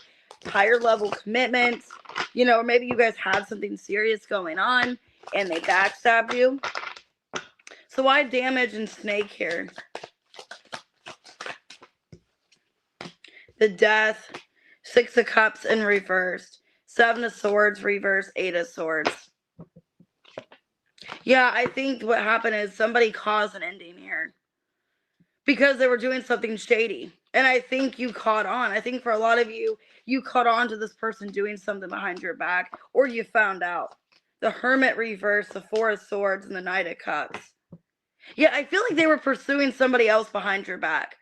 higher level commitments, or maybe you guys had something serious going on and they backstabbed you. So why damage and snake here? The Death, Six of Cups in reverse, Seven of Swords reverse, Eight of Swords. Yeah, I think what happened is somebody caused an ending here because they were doing something shady. And I think you caught on. I think for a lot of you, you caught on to this person doing something behind your back, or you found out. The Hermit reverse, the Four of Swords, and the Knight of Cups. Yeah, I feel like they were pursuing somebody else behind your back.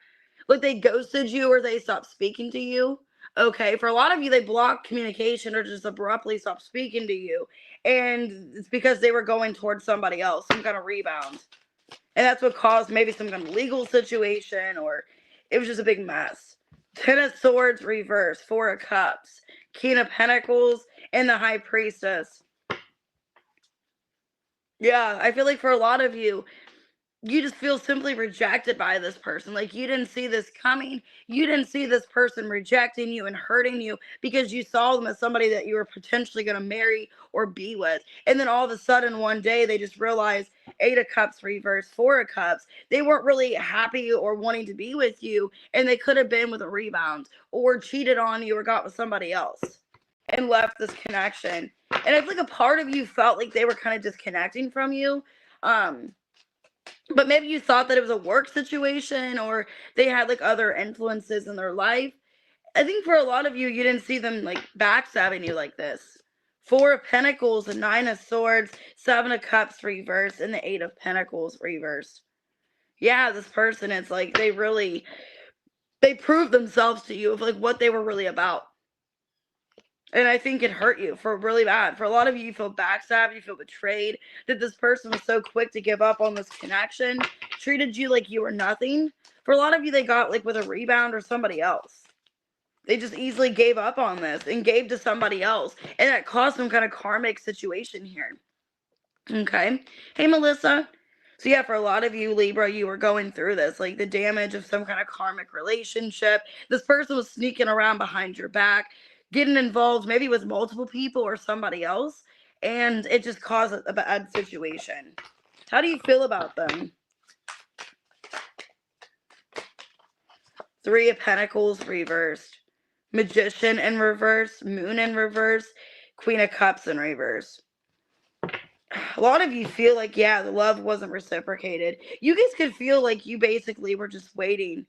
Like they ghosted you or they stopped speaking to you. Okay, for a lot of you, they blocked communication or just abruptly stopped speaking to you. And it's because they were going towards somebody else, some kind of rebound. And that's what caused maybe some kind of legal situation, or it was just a big mess. Ten of Swords reverse, Four of Cups, King of Pentacles, and the High Priestess. Yeah, I feel like for a lot of you, you just feel simply rejected by this person. Like you didn't see this coming. You didn't see this person rejecting you and hurting you because you saw them as somebody that you were potentially going to marry or be with. And then all of a sudden one day they just realized Eight of Cups reverse, Four of Cups. They weren't really happy or wanting to be with you, and they could have been with a rebound or cheated on you or got with somebody else and left this connection. And I feel like a part of you felt like they were kind of disconnecting from you. But maybe you thought that it was a work situation or they had like other influences in their life. I think for a lot of you, you didn't see them like backstabbing you like this. Four of Pentacles, the Nine of Swords, Seven of Cups reverse, and the Eight of Pentacles reverse. Yeah, this person, it's like they proved themselves to you of like what they were really about. And I think it hurt you for really bad. For a lot of you, you feel backstabbed, you feel betrayed, that this person was so quick to give up on this connection, treated you like you were nothing. For a lot of you, they got like with a rebound or somebody else. They just easily gave up on this and gave to somebody else. And that caused some kind of karmic situation here. Okay. Hey, Melissa. So yeah, for a lot of you, Libra, you were going through this, like the damage of some kind of karmic relationship. This person was sneaking around behind your back, getting involved maybe with multiple people or somebody else, and it just caused a bad situation. How do you feel about them? Three of Pentacles reversed. Magician in reverse. Moon in reverse. Queen of Cups in reverse. A lot of you feel like, yeah, the love wasn't reciprocated. You guys could feel like you basically were just waiting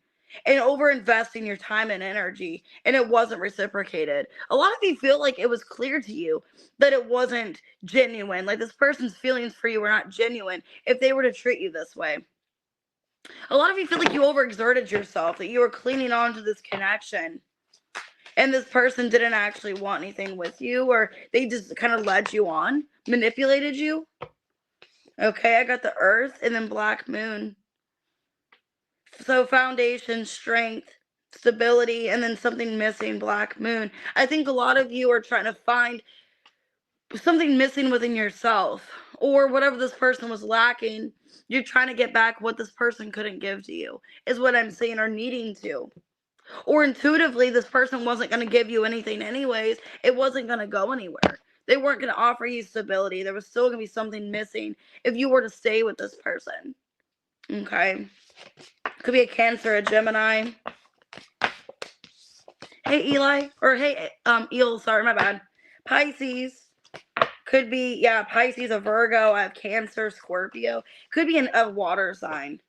and over investing your time and energy, and it wasn't reciprocated. A lot of you feel like it was clear to you that it wasn't genuine. Like this person's feelings for you were not genuine if they were to treat you this way. A lot of you feel like you overexerted yourself, that you were clinging on to this connection, and this person didn't actually want anything with you, or they just kind of led you on, manipulated you. Okay, I got the Earth and then Black Moon. So foundation, strength, stability, and then something missing, Black Moon. I think a lot of you are trying to find something missing within yourself, or whatever this person was lacking. You're trying to get back what this person couldn't give to you, is what I'm saying, or needing to. Or intuitively, this person wasn't going to give you anything anyways. It wasn't going to go anywhere. They weren't going to offer you stability. There was still going to be something missing if you were to stay with this person. Okay. Could be a Cancer, a Gemini. Hey, Eli. Or hey, Eel. Sorry, my bad. Pisces. Could be, yeah, Pisces, a Virgo. I have Cancer, Scorpio. Could be a water sign.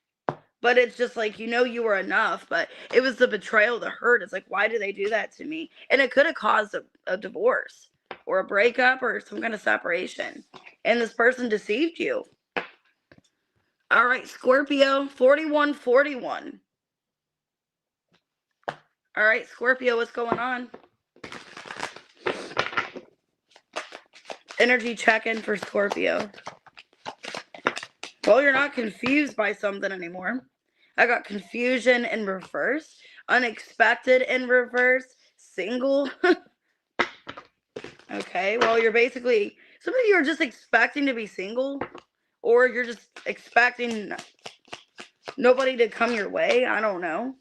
But it's just like, you were enough, but it was the betrayal, the hurt. It's like, why did they do that to me? And it could have caused a divorce or a breakup or some kind of separation. And this person deceived you. All right, Scorpio, 4141. All right, Scorpio, what's going on? Energy check-in for Scorpio. Well, you're not confused by something anymore. I got confusion in reverse, unexpected in reverse, single. Okay, well, you're basically, some of you are just expecting to be single, or you're just expecting nobody to come your way. I don't know.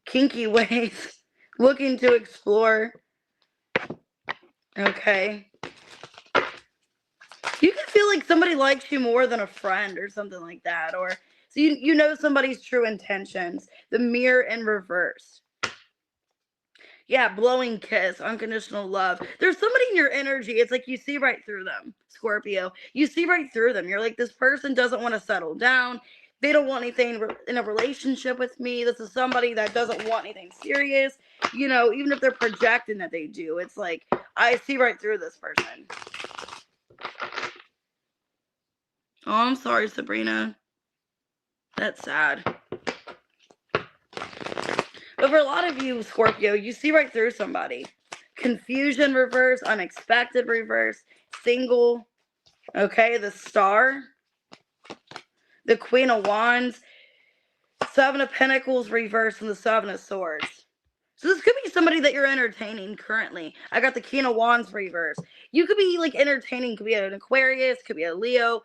Kinky ways, looking to explore. Okay. You can feel like somebody likes you more than a friend or something like that, or so you know somebody's true intentions. The Mirror in reverse. Yeah, blowing kiss, unconditional love. There's somebody in your energy. It's like you see right through them, Scorpio. You see right through them. You're like, this person doesn't want to settle down. They don't want anything in a relationship with me. This is somebody that doesn't want anything serious. Even if they're projecting that they do, it's like, I see right through this person. Oh, I'm sorry, Sabrina. That's sad. But for a lot of you, Scorpio, you see right through somebody. Confusion reverse, unexpected reverse, single. Okay, the Star. The Queen of Wands. Seven of Pentacles reverse and the Seven of Swords. So this could be somebody that you're entertaining currently. I got the King of Wands reverse. You could be like entertaining, could be an Aquarius, could be a Leo.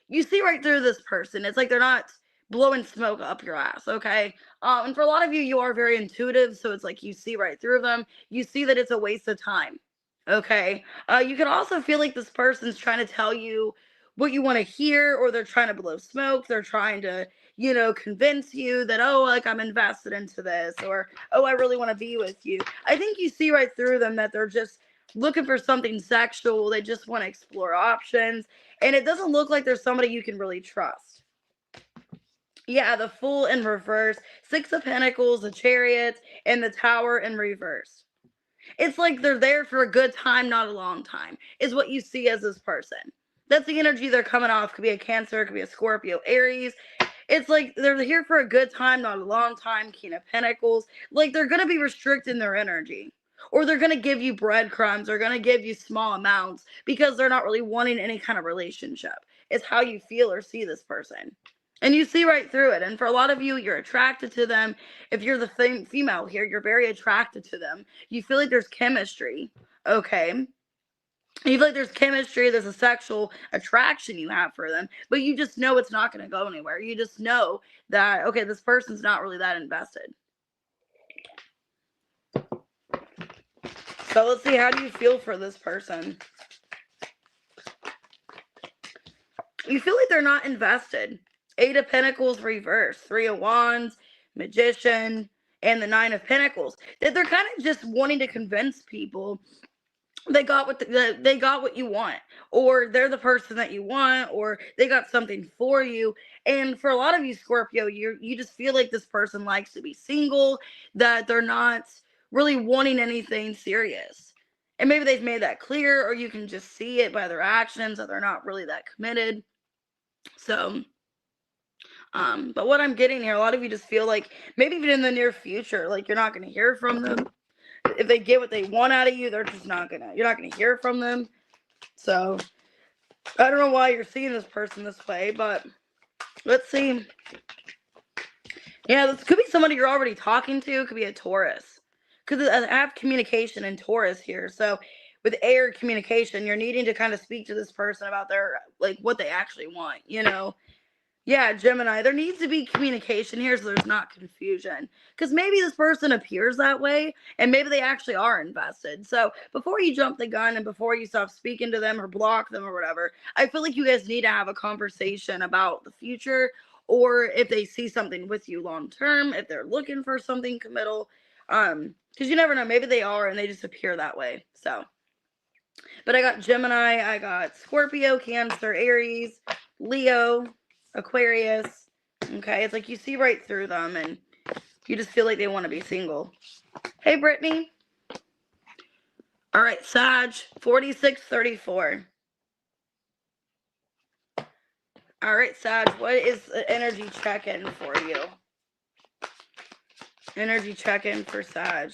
You see right through this person. It's like they're not blowing smoke up your ass, okay? And for a lot of you, you are very intuitive, so it's like you see right through them. You see that it's a waste of time, okay? You can also feel like this person's trying to tell you what you want to hear, or they're trying to blow smoke. They're trying to, convince you that, oh, like I'm invested into this, or, oh, I really want to be with you. I think you see right through them that they're just looking for something sexual. They just want to explore options. And it doesn't look like there's somebody you can really trust. Yeah, the Fool in reverse, Six of Pentacles, the Chariot, and the Tower in reverse. It's like they're there for a good time, not a long time, is what you see as this person. That's the energy they're coming off. Could be a Cancer, could be a Scorpio, Aries. It's like they're here for a good time, not a long time. King of Pentacles. Like they're going to be restricting their energy. Or they're going to give you breadcrumbs. They're going to give you small amounts because they're not really wanting any kind of relationship. It's how you feel or see this person. And you see right through it. And for a lot of you, you're attracted to them. If you're the female here, you're very attracted to them. You feel like there's chemistry. Okay. You feel like there's chemistry, there's a sexual attraction you have for them, but you just know it's not going to go anywhere. You just know that, okay, this person's not really that invested. So let's see, how do you feel for this person? You feel like they're not invested. Eight of Pentacles reverse, Three of Wands, Magician, and the Nine of Pentacles, that they're kind of just wanting to convince people they got they got what you want, or they're the person that you want, or they got something for you. And for a lot of you, Scorpio, you just feel like this person likes to be single, that they're not really wanting anything serious. And maybe they've made that clear, or you can just see it by their actions that they're not really that committed. So but what I'm getting here, a lot of you just feel like maybe even in the near future, like you're not going to hear from them. If they get what they want out of you, you're not gonna hear from them. So I don't know why you're seeing this person this way, but let's see. Yeah, this could be somebody you're already talking to. It could be a Taurus, because I have communication in Taurus here. So with air communication, you're needing to kind of speak to this person about their, like, what they actually want, Yeah, Gemini, there needs to be communication here so there's not confusion. Because maybe this person appears that way, and maybe they actually are invested. So before you jump the gun and before you stop speaking to them or block them or whatever, I feel like you guys need to have a conversation about the future, or if they see something with you long term, if they're looking for something committal. Because you never know, maybe they are and they just appear that way. So, but I got Gemini, I got Scorpio, Cancer, Aries, Leo, Aquarius. Okay, it's like you see right through them and you just feel like they want to be single. Hey, Brittany. All right, Sag, 4634. All right, Sag, what is the energy check-in for you? Energy check-in for Sag.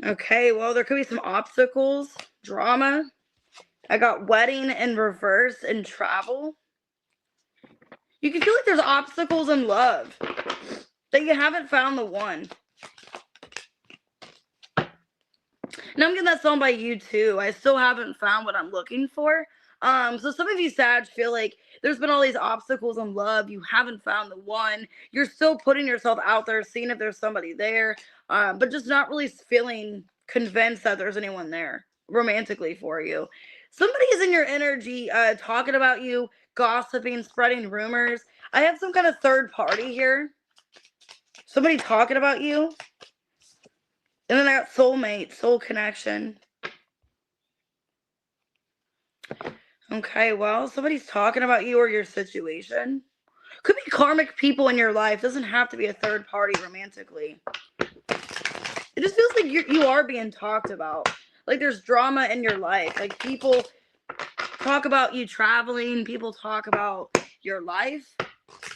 Okay, well, there could be some obstacles, drama. I got wedding in reverse and travel. You can feel like there's obstacles in love, that you haven't found the one. And I'm getting that song by you too. I still haven't found what I'm looking for. So some of you Sag feel like there's been all these obstacles in love. You haven't found the one. You're still putting yourself out there, seeing if there's somebody there, but just not really feeling convinced that there's anyone there romantically for you. Somebody is in your energy, talking about you, gossiping, spreading rumors. I have some kind of third party here. Somebody talking about you. And then I got soulmate, soul connection. Okay, well, somebody's talking about you or your situation. Could be karmic people in your life. Doesn't have to be a third party romantically. It just feels like you are being talked about. Like there's drama in your life. Like people talk about you traveling. People talk about your life.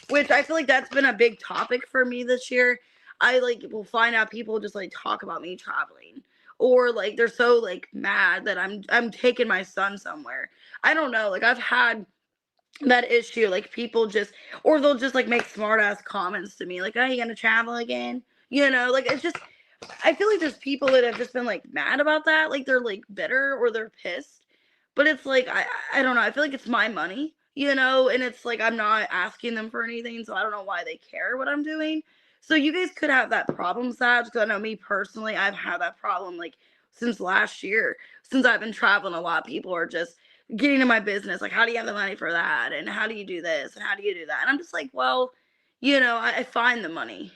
Which I feel like that's been a big topic for me this year. I will find out people just talk about me traveling, or they're so mad that I'm taking my son somewhere. I don't know. I've had that issue. People just, or they'll just make smart ass comments to me, "Oh, you gonna travel again?" It's just, I feel like there's people that have just been mad about that. They're bitter or they're pissed. But it's I don't know. I feel like it's my money, and it's I'm not asking them for anything, so I don't know why they care what I'm doing. So you guys could have that problem, Sag, because I know me personally, I've had that problem since last year. Since I've been traveling a lot, people are just getting in my business, how do you have the money for that? And how do you do this? And how do you do that? And I'm just well, I find the money,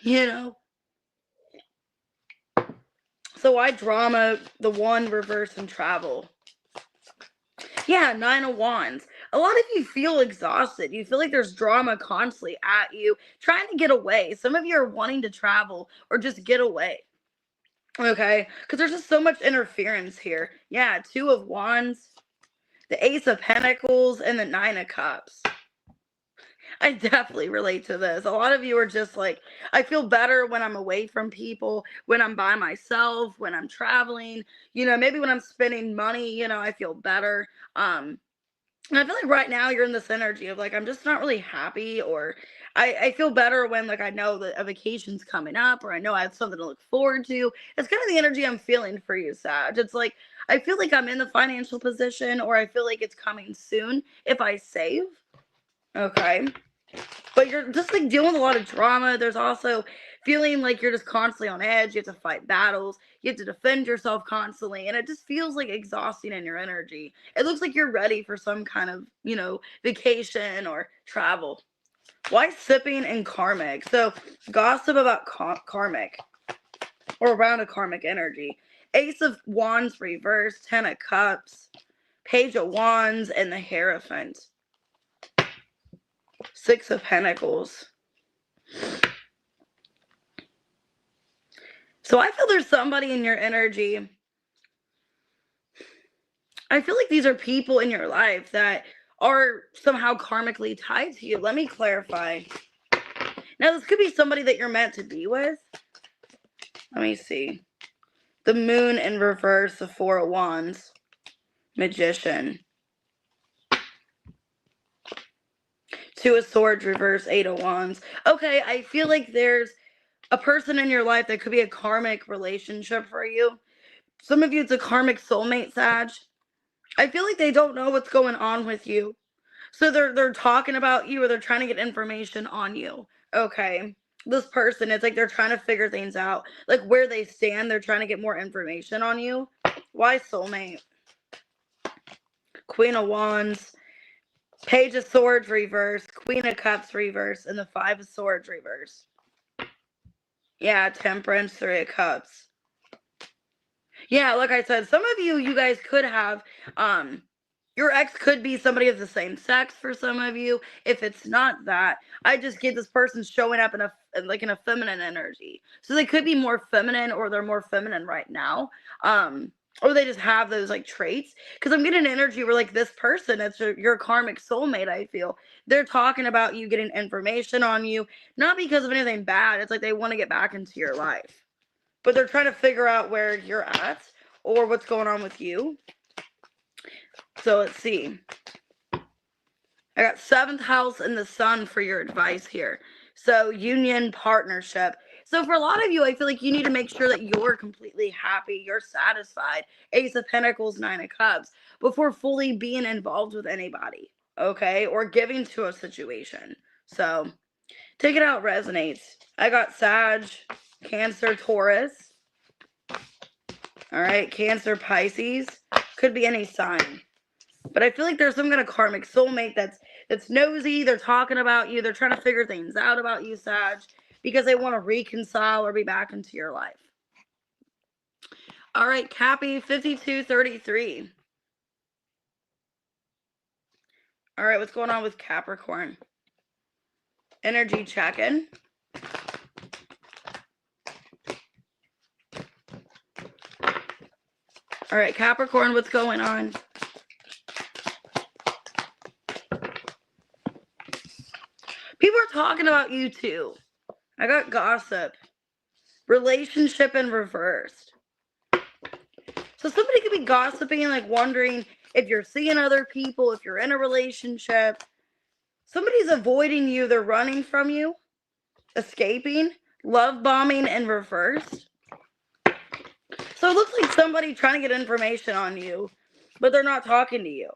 So why drama, the one, reverse, and travel? Yeah, 9 of Wands. A lot of you feel exhausted. You feel like there's drama constantly at you, trying to get away. Some of you are wanting to travel or just get away. Okay? Because there's just so much interference here. Yeah, 2 of Wands, the Ace of Pentacles, and the 9 of Cups. I definitely relate to this. A lot of you are just I feel better when I'm away from people, when I'm by myself, when I'm traveling, maybe when I'm spending money, I feel better. And I feel like right now you're in this energy of I'm just not really happy, or I feel better when I know that a vacation's coming up, or I know I have something to look forward to. It's kind of the energy I'm feeling for you, Sag. It's I feel like I'm in the financial position, or I feel like it's coming soon if I save. Okay. But you're just dealing with a lot of drama. There's also feeling you're just constantly on edge. You have to fight battles. You have to defend yourself constantly. And it just feels exhausting in your energy. It looks like you're ready for some kind of, vacation or travel. Why sipping and karmic? So gossip about karmic or around a karmic energy. Ace of Wands reverse, 10 of Cups, Page of Wands, and the Hierophant. 6 of Pentacles. So I feel there's somebody in your energy. I feel like these are people in your life that are somehow karmically tied to you. Let me clarify. Now, this could be somebody that you're meant to be with. Let me see. The Moon in reverse, the 4 of Wands, Magician. 2 of Swords reverse, 8 of Wands. Okay, I feel like there's a person in your life that could be a karmic relationship for you. Some of you, it's a karmic soulmate, Sag. I feel like they don't know what's going on with you. So they're talking about you, or they're trying to get information on you. Okay. This person, it's like they're trying to figure things out. Like where they stand, they're trying to get more information on you. Why soulmate? Queen of Wands, Page of Swords reverse, Queen of Cups reverse, and the 5 of Swords reverse. Yeah, Temperance, 3 of Cups. Yeah, like I said, some of you guys could have, your ex could be somebody of the same sex for some of you. If it's not that, I just get this person showing up in a feminine energy. So they could be more feminine, or they're more feminine right now. Or they just have those like traits. Because I'm getting energy where like this person, it's your karmic soulmate, I feel. They're talking about you, getting information on you, not because of anything bad. It's like they want to get back into your life. But they're trying to figure out where you're at or what's going on with you. So let's see. I got 7th house and the Sun for your advice here. So union, partnership. So for a lot of you, I feel like you need to make sure that you're completely happy, you're satisfied. Ace of Pentacles, 9 of Cups, before fully being involved with anybody, okay? Or giving to a situation. So take it out, resonates. I got Sag, Cancer, Taurus. All right, Cancer, Pisces. Could be any sign. But I feel like there's some kind of karmic soulmate that's nosy. They're talking about you. They're trying to figure things out about you, Sag, because they want to reconcile or be back into your life. All right, Cappy, 5233. All right, what's going on with Capricorn? Energy check-in. All right, Capricorn, what's going on? People are talking about you too. I got gossip. Relationship in reversed. So somebody could be gossiping, like wondering if you're seeing other people, if you're in a relationship. Somebody's avoiding you. They're running from you. Escaping. Love bombing in reversed. So it looks like somebody trying to get information on you, but they're not talking to you.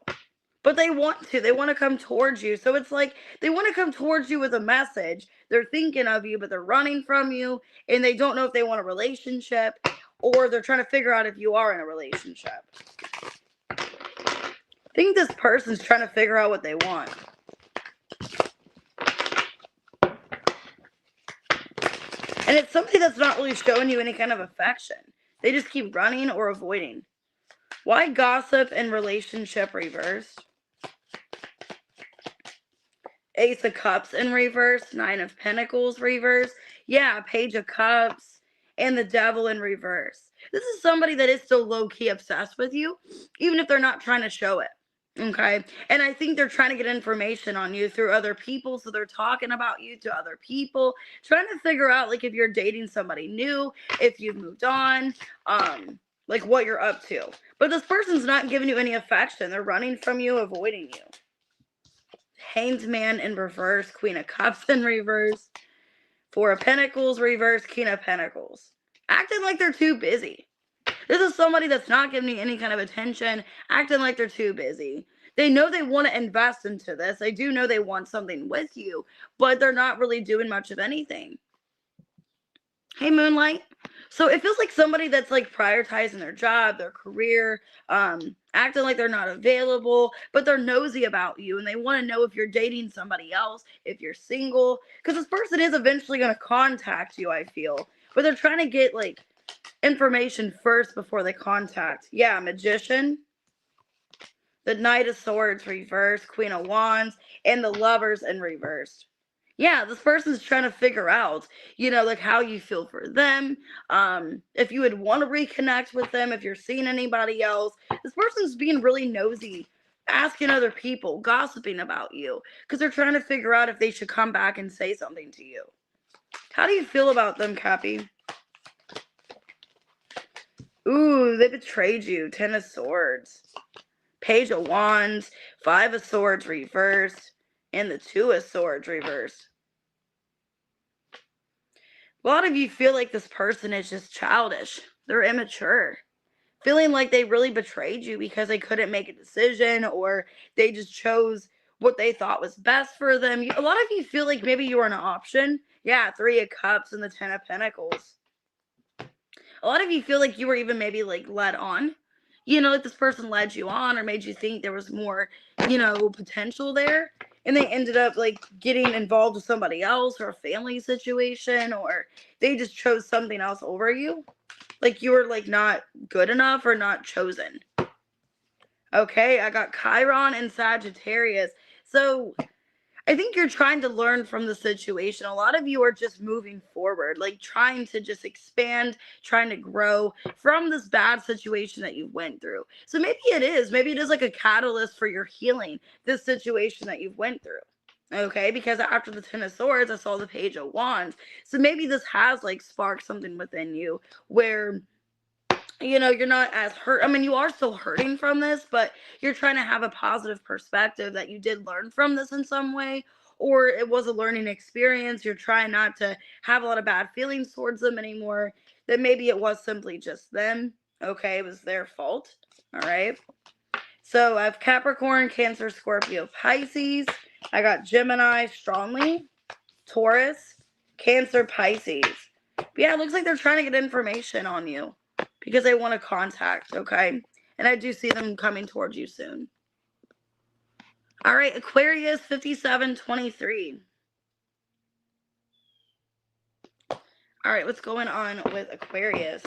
But they want to. They want to come towards you. So it's like they want to come towards you with a message. They're thinking of you, but they're running from you. And they don't know if they want a relationship, or they're trying to figure out if you are in a relationship. I think this person's trying to figure out what they want. And it's somebody that's not really showing you any kind of affection. They just keep running or avoiding. Why gossip and relationship reversed? Ace of Cups in reverse, 9 of Pentacles reverse. Yeah, Page of Cups and the Devil in reverse. This is somebody that is still low-key obsessed with you, even if they're not trying to show it. Okay? And I think they're trying to get information on you through other people, so they're talking about you to other people, trying to figure out, like, if you're dating somebody new, if you've moved on, like, what you're up to. But this person's not giving you any affection. They're running from you, avoiding you. Hanged Man in reverse, Queen of Cups in reverse, 4 of Pentacles reverse, King of Pentacles. Acting like they're too busy. This is somebody that's not giving you any kind of attention, acting like they're too busy. They know they want to invest into this. They do know they want something with you, but they're not really doing much of anything. Hey, Moonlight. So it feels like somebody that's like prioritizing their job, their career, acting like they're not available, but they're nosy about you and they want to know if you're dating somebody else, if you're single, because this person is eventually going to contact you, I feel. But they're trying to get like information first before they contact. Yeah, Magician, the Knight of Swords reversed, Queen of Wands, and the Lovers in reversed. Yeah, this person's trying to figure out, like how you feel for them, if you would want to reconnect with them, if you're seeing anybody else. This person's being really nosy, asking other people, gossiping about you, because they're trying to figure out if they should come back and say something to you. How do you feel about them, Cappy? Ooh, they betrayed you. 10 of Swords. Page of Wands, 5 of Swords reversed, and the 2 of Swords reversed. A lot of you feel like this person is just childish. They're immature. Feeling like they really betrayed you because they couldn't make a decision or they just chose what they thought was best for them. A lot of you feel like maybe you were an option. Yeah, 3 of Cups and the 10 of Pentacles. A lot of you feel like you were even maybe like led on. Like this person led you on or made you think there was more, potential there. And they ended up like getting involved with somebody else or a family situation, or they just chose something else over you. Like you were like not good enough or not chosen. Okay, I got Chiron and Sagittarius. So I think you're trying to learn from the situation. A lot of you are just moving forward, like trying to just expand, trying to grow from this bad situation that you went through. So maybe it is like a catalyst for your healing, this situation that you've went through. Okay, because after the 10 of Swords, I saw the Page of Wands. So maybe this has like sparked something within you where you're not as hurt. I mean, you are still hurting from this, but you're trying to have a positive perspective that you did learn from this in some way, or it was a learning experience. You're trying not to have a lot of bad feelings towards them anymore, that maybe it was simply just them. Okay, it was their fault. All right. So I have Capricorn, Cancer, Scorpio, Pisces. I got Gemini strongly, Taurus, Cancer, Pisces. But yeah, it looks like they're trying to get information on you because they want to contact, okay? And I do see them coming towards you soon. All right, Aquarius 5723. All right, what's going on with Aquarius?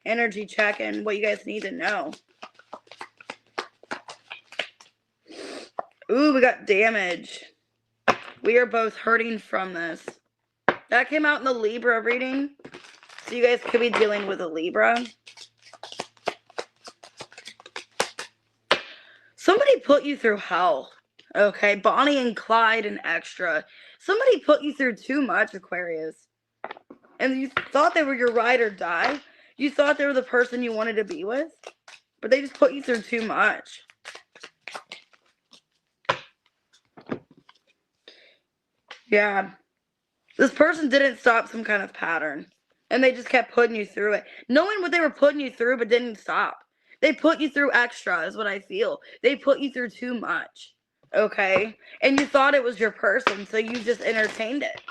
Energy check-in, what you guys need to know. Ooh, we got damage. We are both hurting from this. That came out in the Libra reading. So you guys could be dealing with a Libra. Somebody put you through hell. Okay, Bonnie and Clyde and Extra. Somebody put you through too much, Aquarius. And you thought they were your ride or die. You thought they were the person you wanted to be with. But they just put you through too much. Yeah. This person didn't stop some kind of pattern. And they just kept putting you through it. Knowing what they were putting you through, but didn't stop. They put you through extra, is what I feel. They put you through too much. Okay? And you thought it was your person, so you just entertained it.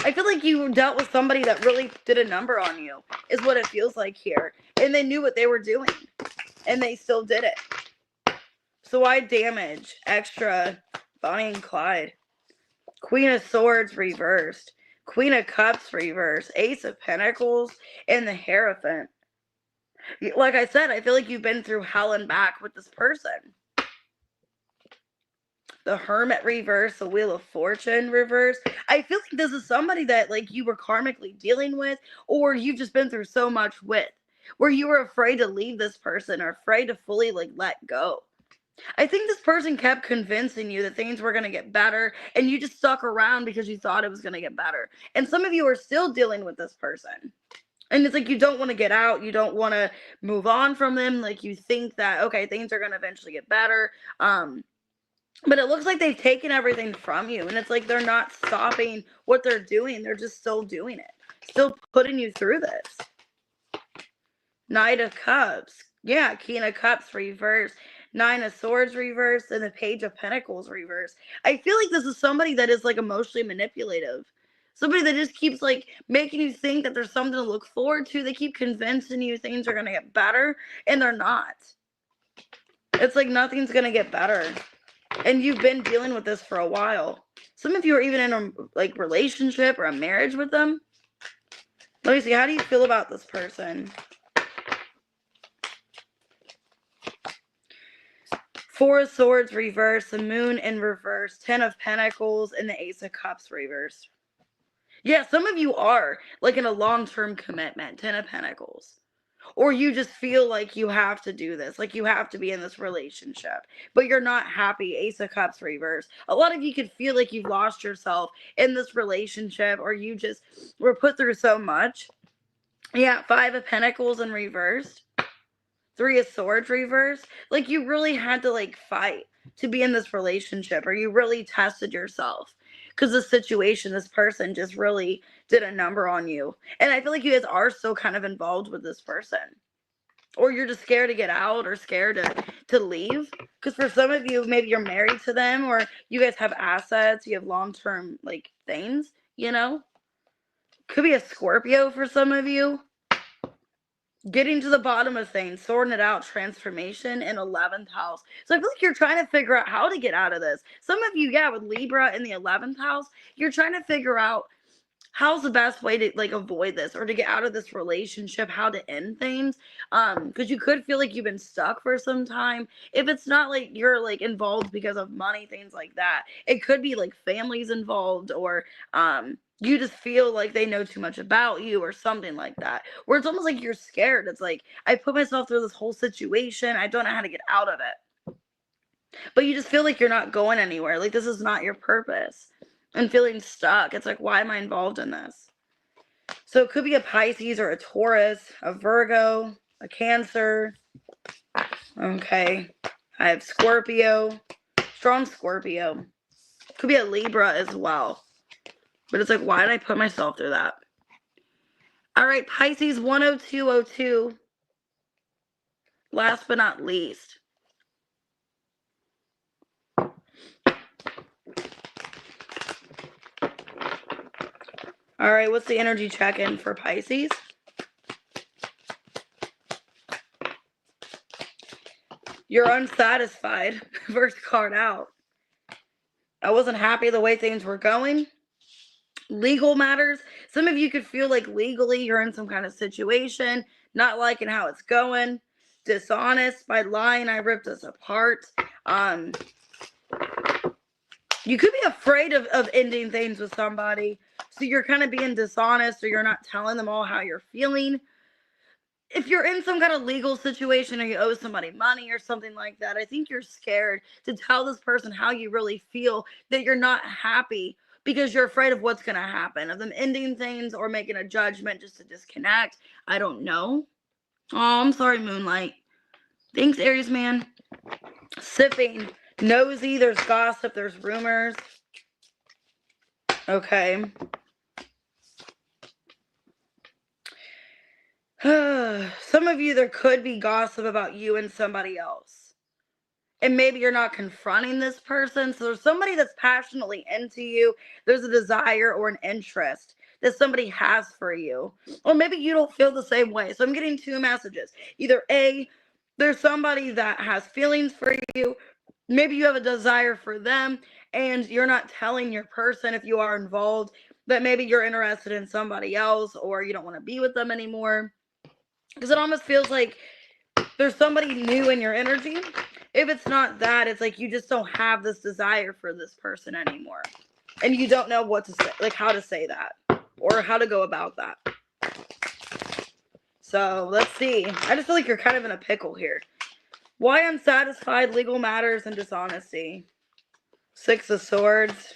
I feel like you dealt with somebody that really did a number on you, is what it feels like here. And they knew what they were doing. And they still did it. So why damage? Extra. Bonnie and Clyde. Queen of Swords reversed. Queen of Cups reversed. Ace of Pentacles. And the Hierophant. Like I said, I feel like you've been through hell and back with this person. The Hermit reverse, the Wheel of Fortune reverse. I feel like this is somebody that like you were karmically dealing with, or you've just been through so much with, where you were afraid to leave this person or afraid to fully like let go. I think this person kept convincing you that things were going to get better, and you just stuck around because you thought it was going to get better. And some of you are still dealing with this person. And it's like you don't want to get out. You don't want to move on from them. Like you think that, okay, things are going to eventually get better. But it looks like they've taken everything from you. And it's like they're not stopping what they're doing. They're just still doing it. Still putting you through this. Knight of Cups. Yeah, King of Cups reverse. 9 of Swords reverse. And the Page of Pentacles reverse. I feel like this is somebody that is like emotionally manipulative. Somebody that just keeps like making you think that there's something to look forward to. They keep convincing you things are going to get better, and they're not. It's like nothing's going to get better. And you've been dealing with this for a while. Some of you are even in a like relationship or a marriage with them. Let me see. How do you feel about this person? Four of Swords reversed, the Moon in reverse, 10 of Pentacles, and the Ace of Cups reversed. Yeah, some of you are like in a long-term commitment, 10 of Pentacles. Or you just feel like you have to do this, like you have to be in this relationship, but you're not happy, Ace of Cups reverse. A lot of you could feel like you've lost yourself in this relationship, or you just were put through so much. Yeah, 5 of Pentacles in reverse. 3 of Swords reverse. Like you really had to like fight to be in this relationship, or you really tested yourself because the situation, this person just really did a number on you. And I feel like you guys are still kind of involved with this person, or you're just scared to get out or scared to leave. Because for some of you, maybe you're married to them, or you guys have assets, you have long-term like things, you know. Could be a Scorpio for some of you. Getting to the bottom of things, sorting it out, transformation in 11th house. So I feel like you're trying to figure out how to get out of this. Some of you, yeah, with Libra in the 11th house, you're trying to figure out how's the best way to like avoid this or to get out of this relationship, how to end things. Because you could feel like you've been stuck for some time. If it's not like you're like involved because of money, things like that, it could be like families involved, or you just feel like they know too much about you or something like that, where it's almost like you're scared. It's like, I put myself through this whole situation, I don't know how to get out of it, but you just feel like you're not going anywhere, like this is not your purpose, and feeling stuck. It's like, why am I involved in this? So it could be a Pisces or a Taurus, a Virgo, a Cancer. Okay, I have Scorpio, strong Scorpio. Could be a Libra as well. But it's like, why did I put myself through that? All right, Pisces 10202. Last but not least. All right, what's the energy check-in for Pisces? You're unsatisfied. First card out. I wasn't happy the way things were going. Legal matters. Some of you could feel like legally you're in some kind of situation, not liking how it's going. Dishonest. By lying, I ripped us apart. You could be afraid of ending things with somebody. So you're kind of being dishonest, or you're not telling them all how you're feeling. If you're in some kind of legal situation, or you owe somebody money or something like that, I think you're scared to tell this person how you really feel, that you're not happy, because you're afraid of what's going to happen, of them ending things or making a judgment just to disconnect. I don't know. Oh, I'm sorry, Moonlight. Thanks, Aries man. Sipping. Nosy. There's gossip. There's rumors. Okay. Some of you, there could be gossip about you and somebody else. And maybe you're not confronting this person. So there's somebody that's passionately into you. There's a desire or an interest that somebody has for you. Or maybe you don't feel the same way. So I'm getting two messages. Either A, there's somebody that has feelings for you. Maybe you have a desire for them, and you're not telling your person, if you are involved, that maybe you're interested in somebody else, or you don't want to be with them anymore. Because it almost feels like there's somebody new in your energy. If it's not that, it's like you just don't have this desire for this person anymore. And you don't know what to say, like how to say that, or how to go about that. So let's see. I just feel like you're kind of in a pickle here. Why unsatisfied? Legal matters and dishonesty. 6 of Swords.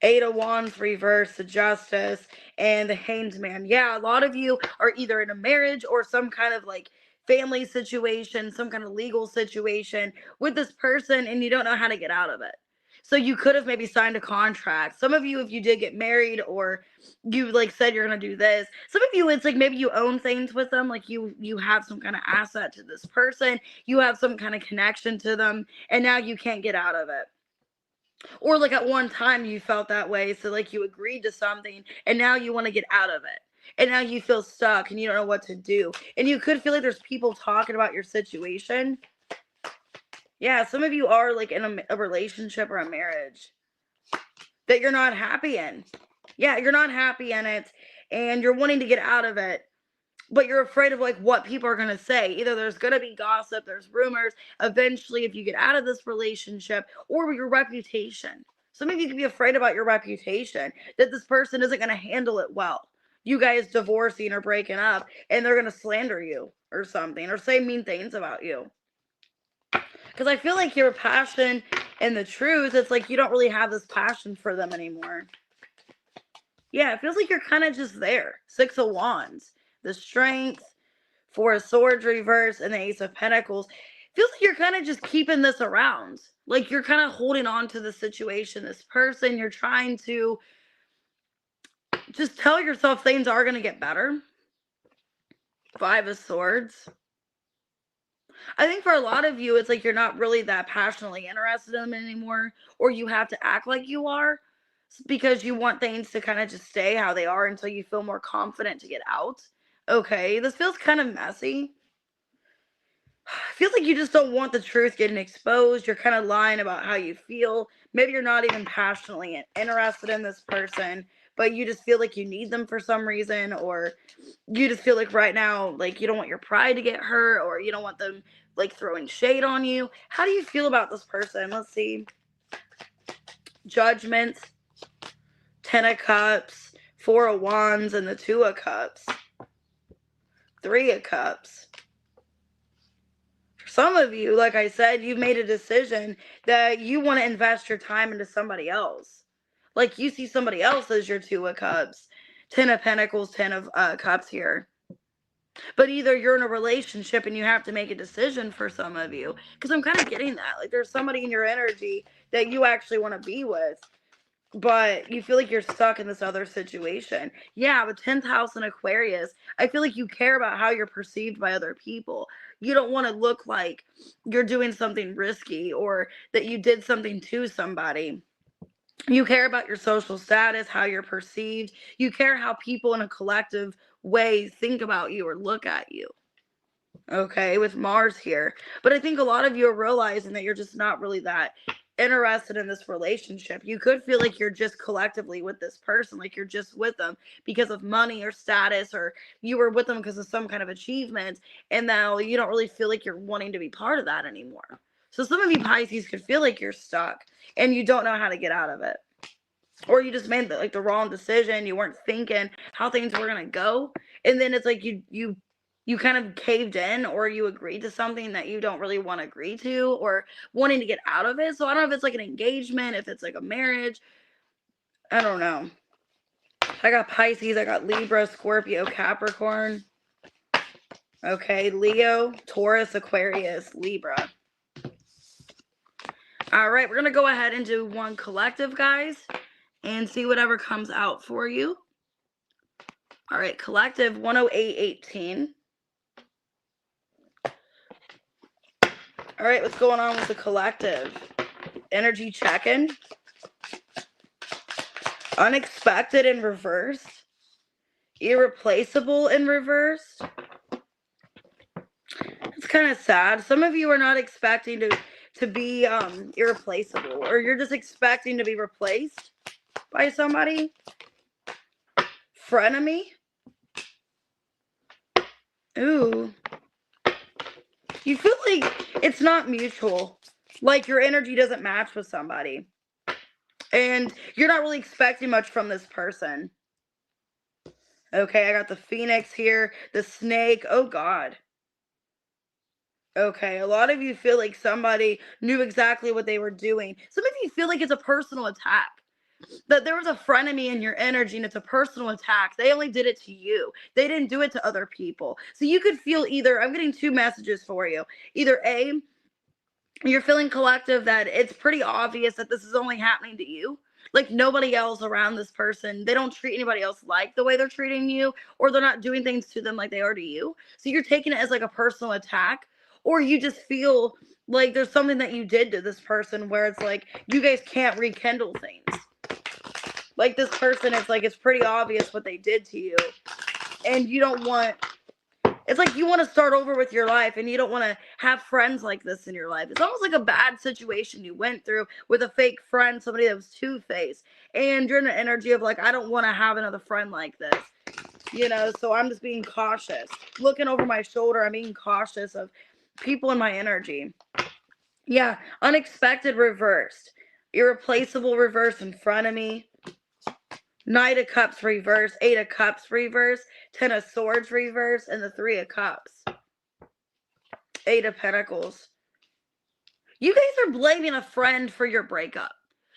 8 of Wands reverse, the Justice, and the Hanged Man. Yeah, a lot of you are either in a marriage or some kind of like family situation, some kind of legal situation with this person, and you don't know how to get out of it. So you could have maybe signed a contract. Some of you, if you did get married, or you like said you're going to do this. Some of you, it's like maybe you own things with them. Like you have some kind of asset to this person. You have some kind of connection to them, and now you can't get out of it. Or like at one time you felt that way, so like you agreed to something and now you want to get out of it. And now you feel stuck and you don't know what to do. And you could feel like there's people talking about your situation. Yeah, some of you are like in a relationship or a marriage that you're not happy in. Yeah, you're not happy in it and you're wanting to get out of it. But you're afraid of like what people are going to say. Either there's going to be gossip, there's rumors, eventually if you get out of this relationship, or your reputation. Some of you can be afraid about your reputation, that this person isn't going to handle it well. You guys divorcing or breaking up, and they're going to slander you or something, or say mean things about you. Because I feel like your passion and the truth, it's like you don't really have this passion for them anymore. Yeah, it feels like you're kind of just there. 6 of Wands. The Strength, 4 of Swords reverse, and the Ace of Pentacles. Feels like you're kind of just keeping this around. Like you're kind of holding on to the situation, this person. You're trying to just tell yourself things are going to get better. 5 of Swords. I think for a lot of you, it's like you're not really that passionately interested in them anymore, or you have to act like you are because you want things to kind of just stay how they are until you feel more confident to get out. Okay, this feels kind of messy. It feels like you just don't want the truth getting exposed. You're kind of lying about how you feel. Maybe you're not even passionately interested in this person, but you just feel like you need them for some reason, or you just feel like right now, like you don't want your pride to get hurt, or you don't want them like throwing shade on you. How do you feel about this person? Let's see. Judgment, 10 of Cups, 4 of Wands, and the 2 of Cups. 3 of Cups. For some of you, like I said, you've made a decision that you want to invest your time into somebody else. Like you see somebody else as your 2 of Cups. 10 of Pentacles, 10 of Cups here. But either you're in a relationship and you have to make a decision for some of you. Because I'm kind of getting that. Like there's somebody in your energy that you actually want to be with, but you feel like you're stuck in this other situation. Yeah, with 10th house in Aquarius, I feel like you care about how you're perceived by other people. You don't want to look like you're doing something risky or that you did something to somebody. You care about your social status, how you're perceived. You care how people in a collective way think about you or look at you. Okay, with Mars here. But I think a lot of you are realizing that you're just not really that interested in this relationship. You could feel like you're just collectively with this person, like you're just with them because of money or status, or you were with them because of some kind of achievement, and now you don't really feel like you're wanting to be part of that anymore. So some of you Pisces could feel like you're stuck and you don't know how to get out of it. Or you just made the wrong decision. You weren't thinking how things were going to go. And then it's like you kind of caved in, or you agreed to something that you don't really want to agree to, or wanting to get out of it. So I don't know if it's like an engagement, if it's like a marriage. I don't know. I got Pisces, I got Libra, Scorpio, Capricorn. Okay, Leo, Taurus, Aquarius, Libra. All right, we're going to go ahead and do one collective, guys, and see whatever comes out for you. All right, collective 10818. All right, what's going on with the collective? Energy check-in. Unexpected in reverse. Irreplaceable in reverse. It's kind of sad. Some of you are not expecting to be irreplaceable, or you're just expecting to be replaced by somebody. Frenemy. Ooh. You feel like it's not mutual. Like your energy doesn't match with somebody. And you're not really expecting much from this person. Okay, I got the Phoenix here. The Snake. Oh, God. Okay, a lot of you feel like somebody knew exactly what they were doing. Some of you feel like it's a personal attack. That there was a frenemy in your energy and it's a personal attack. They only did it to you. They didn't do it to other people. So you could feel either, I'm getting 2 messages for you. Either A, you're feeling collective that it's pretty obvious that this is only happening to you. Like nobody else around this person, they don't treat anybody else like the way they're treating you, or they're not doing things to them like they are to you. So you're taking it as like a personal attack, or you just feel Like, there's something that you did to this person where it's like, you guys can't rekindle things. Like, this person, it's like, it's pretty obvious what they did to you. And you don't want, it's like you want to start over with your life and you don't want to have friends like this in your life. It's almost like a bad situation you went through with a fake friend, somebody that was two-faced. And you're in the energy of like, I don't want to have another friend like this. You know, so I'm just being cautious. Looking over my shoulder, I'm being cautious of people in my energy. Yeah, unexpected reversed. Irreplaceable reverse in front of me. Knight of Cups reverse, Eight of Cups reverse, Ten of Swords reverse, and the Three of Cups. Eight of Pentacles. You guys are blaming a friend for your breakup.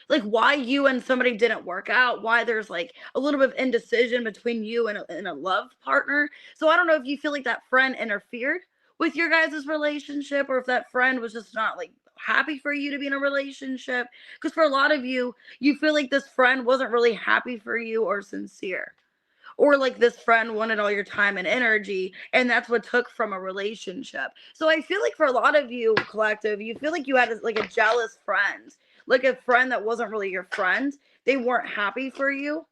Like, why you and somebody didn't work out, why there's like a little bit of indecision between you and a love partner. So I don't know if you feel like that friend interfered with your guys' relationship, or if that friend was just not like happy for you to be in a relationship. Because for a lot of you, you feel like this friend wasn't really happy for you or sincere. Or like this friend wanted all your time and energy, and that's what took from a relationship. So I feel like for a lot of you, collective, you feel like you had like a jealous friend, like a friend that wasn't really your friend. They weren't happy for you,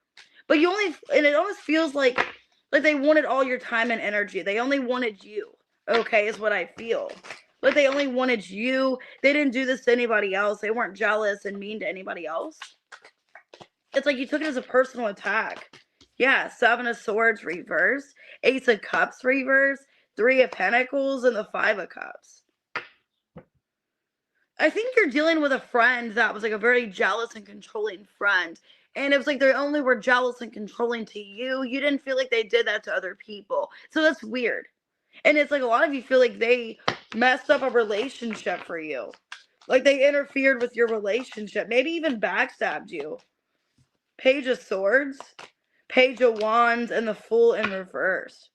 but you only, and it almost feels like they wanted all your time and energy. They only wanted you. Okay, is what I feel. Like they only wanted you. They didn't do this to anybody else. They weren't jealous and mean to anybody else. It's like you took it as a personal attack. Yeah, Seven of Swords reversed, Ace of Cups reversed, Three of Pentacles, and the Five of Cups. I think you're dealing with a friend that was like a very jealous and controlling friend. And it was like they only were jealous and controlling to you. You didn't feel like they did that to other people. So that's weird. And it's like a lot of you feel like they messed up a relationship for you. Like they interfered with your relationship. Maybe even backstabbed you. Page of Swords, Page of Wands, and the Fool in reverse.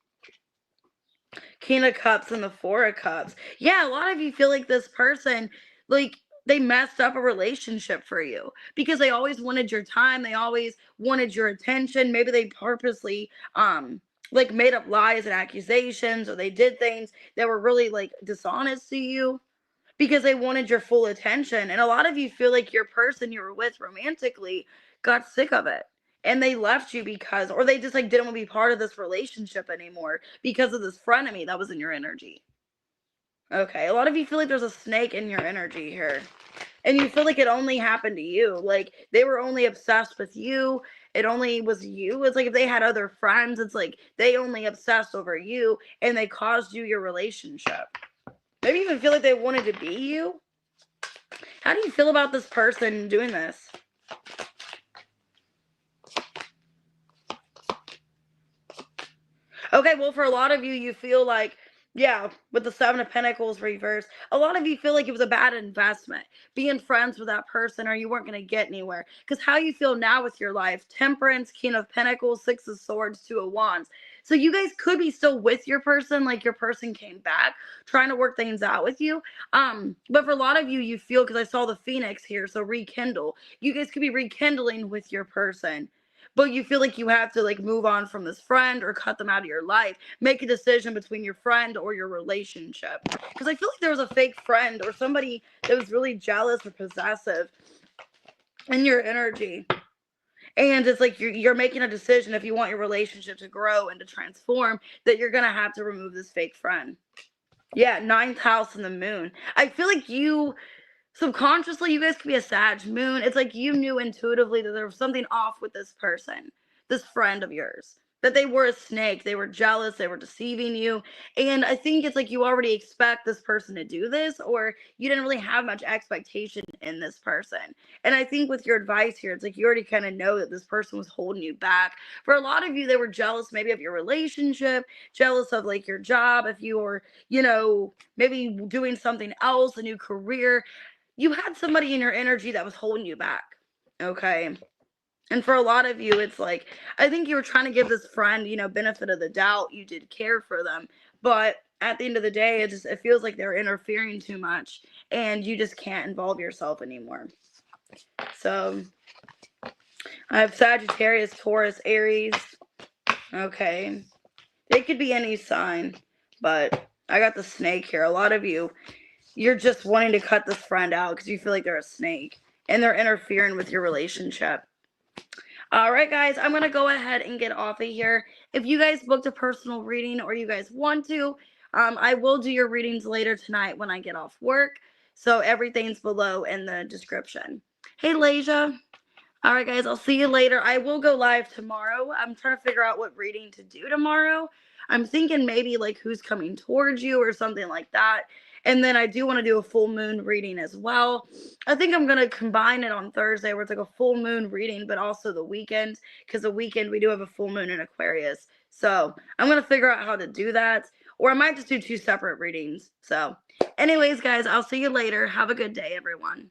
King of Cups and the Four of Cups. Yeah, a lot of you feel like this person, like, they messed up a relationship for you because they always wanted your time. They always wanted your attention. Maybe they purposely, like, made up lies and accusations, or they did things that were really, like, dishonest to you because they wanted your full attention. And a lot of you feel like your person you were with romantically got sick of it and they left you because, or they just like didn't want to be part of this relationship anymore because of this frenemy that was in your energy. Okay, a lot of you feel like there's a snake in your energy here. And you feel like it only happened to you. Like they were only obsessed with you. It only was you. It's like if they had other friends, it's like they only obsessed over you and they caused you your relationship. Maybe even feel like they wanted to be you. How do you feel about this person doing this? Okay, well, for a lot of you, you feel like, yeah, with the Seven of Pentacles reverse, a lot of you feel like it was a bad investment being friends with that person, or you weren't going to get anywhere. Because how you feel now with your life, Temperance, King of Pentacles, Six of Swords, Two of Wands. So you guys could be still with your person, like your person came back, trying to work things out with you. But for a lot of you, you feel, because I saw the Phoenix here, so rekindle. You guys could be rekindling with your person. But you feel like you have to like move on from this friend or cut them out of your life. Make a decision between your friend or your relationship. Because I feel like there was a fake friend or somebody that was really jealous or possessive in your energy. And it's like you're making a decision, if you want your relationship to grow and to transform, that you're going to have to remove this fake friend. Yeah, ninth house and the moon. I feel like you subconsciously, you guys could be a Sag moon. It's like you knew intuitively that there was something off with this person, this friend of yours, that they were a snake. They were jealous. They were deceiving you. And I think it's like you already expect this person to do this, or you didn't really have much expectation in this person. And I think with your advice here, it's like you already kind of know that this person was holding you back. For a lot of you, they were jealous maybe of your relationship, jealous of like your job, if you were, you know, maybe doing something else, a new career. You had somebody in your energy that was holding you back. Okay. And for a lot of you, it's like, I think you were trying to give this friend, you know, benefit of the doubt. You did care for them. But at the end of the day, it feels like they're interfering too much and you just can't involve yourself anymore. So I have Sagittarius, Taurus, Aries. Okay. It could be any sign, but I got the snake here. A lot of you you're just wanting to cut this friend out because you feel like they're a snake and they're interfering with your relationship. All right, guys, I'm going to go ahead and get off of here. If you guys booked a personal reading or you guys want to, I will do your readings later tonight when I get off work. So everything's below in the description. Hey, Lasia. All right, guys, I'll see you later. I will go live tomorrow. I'm trying to figure out what reading to do tomorrow. I'm thinking maybe like who's coming towards you or something like that. And then I do want to do a full moon reading as well. I think I'm going to combine it on Thursday where it's like a full moon reading, but also the weekend, because the weekend we do have a full moon in Aquarius. So I'm going to figure out how to do that. Or I might just do 2 separate readings. So anyways, guys, I'll see you later. Have a good day, everyone.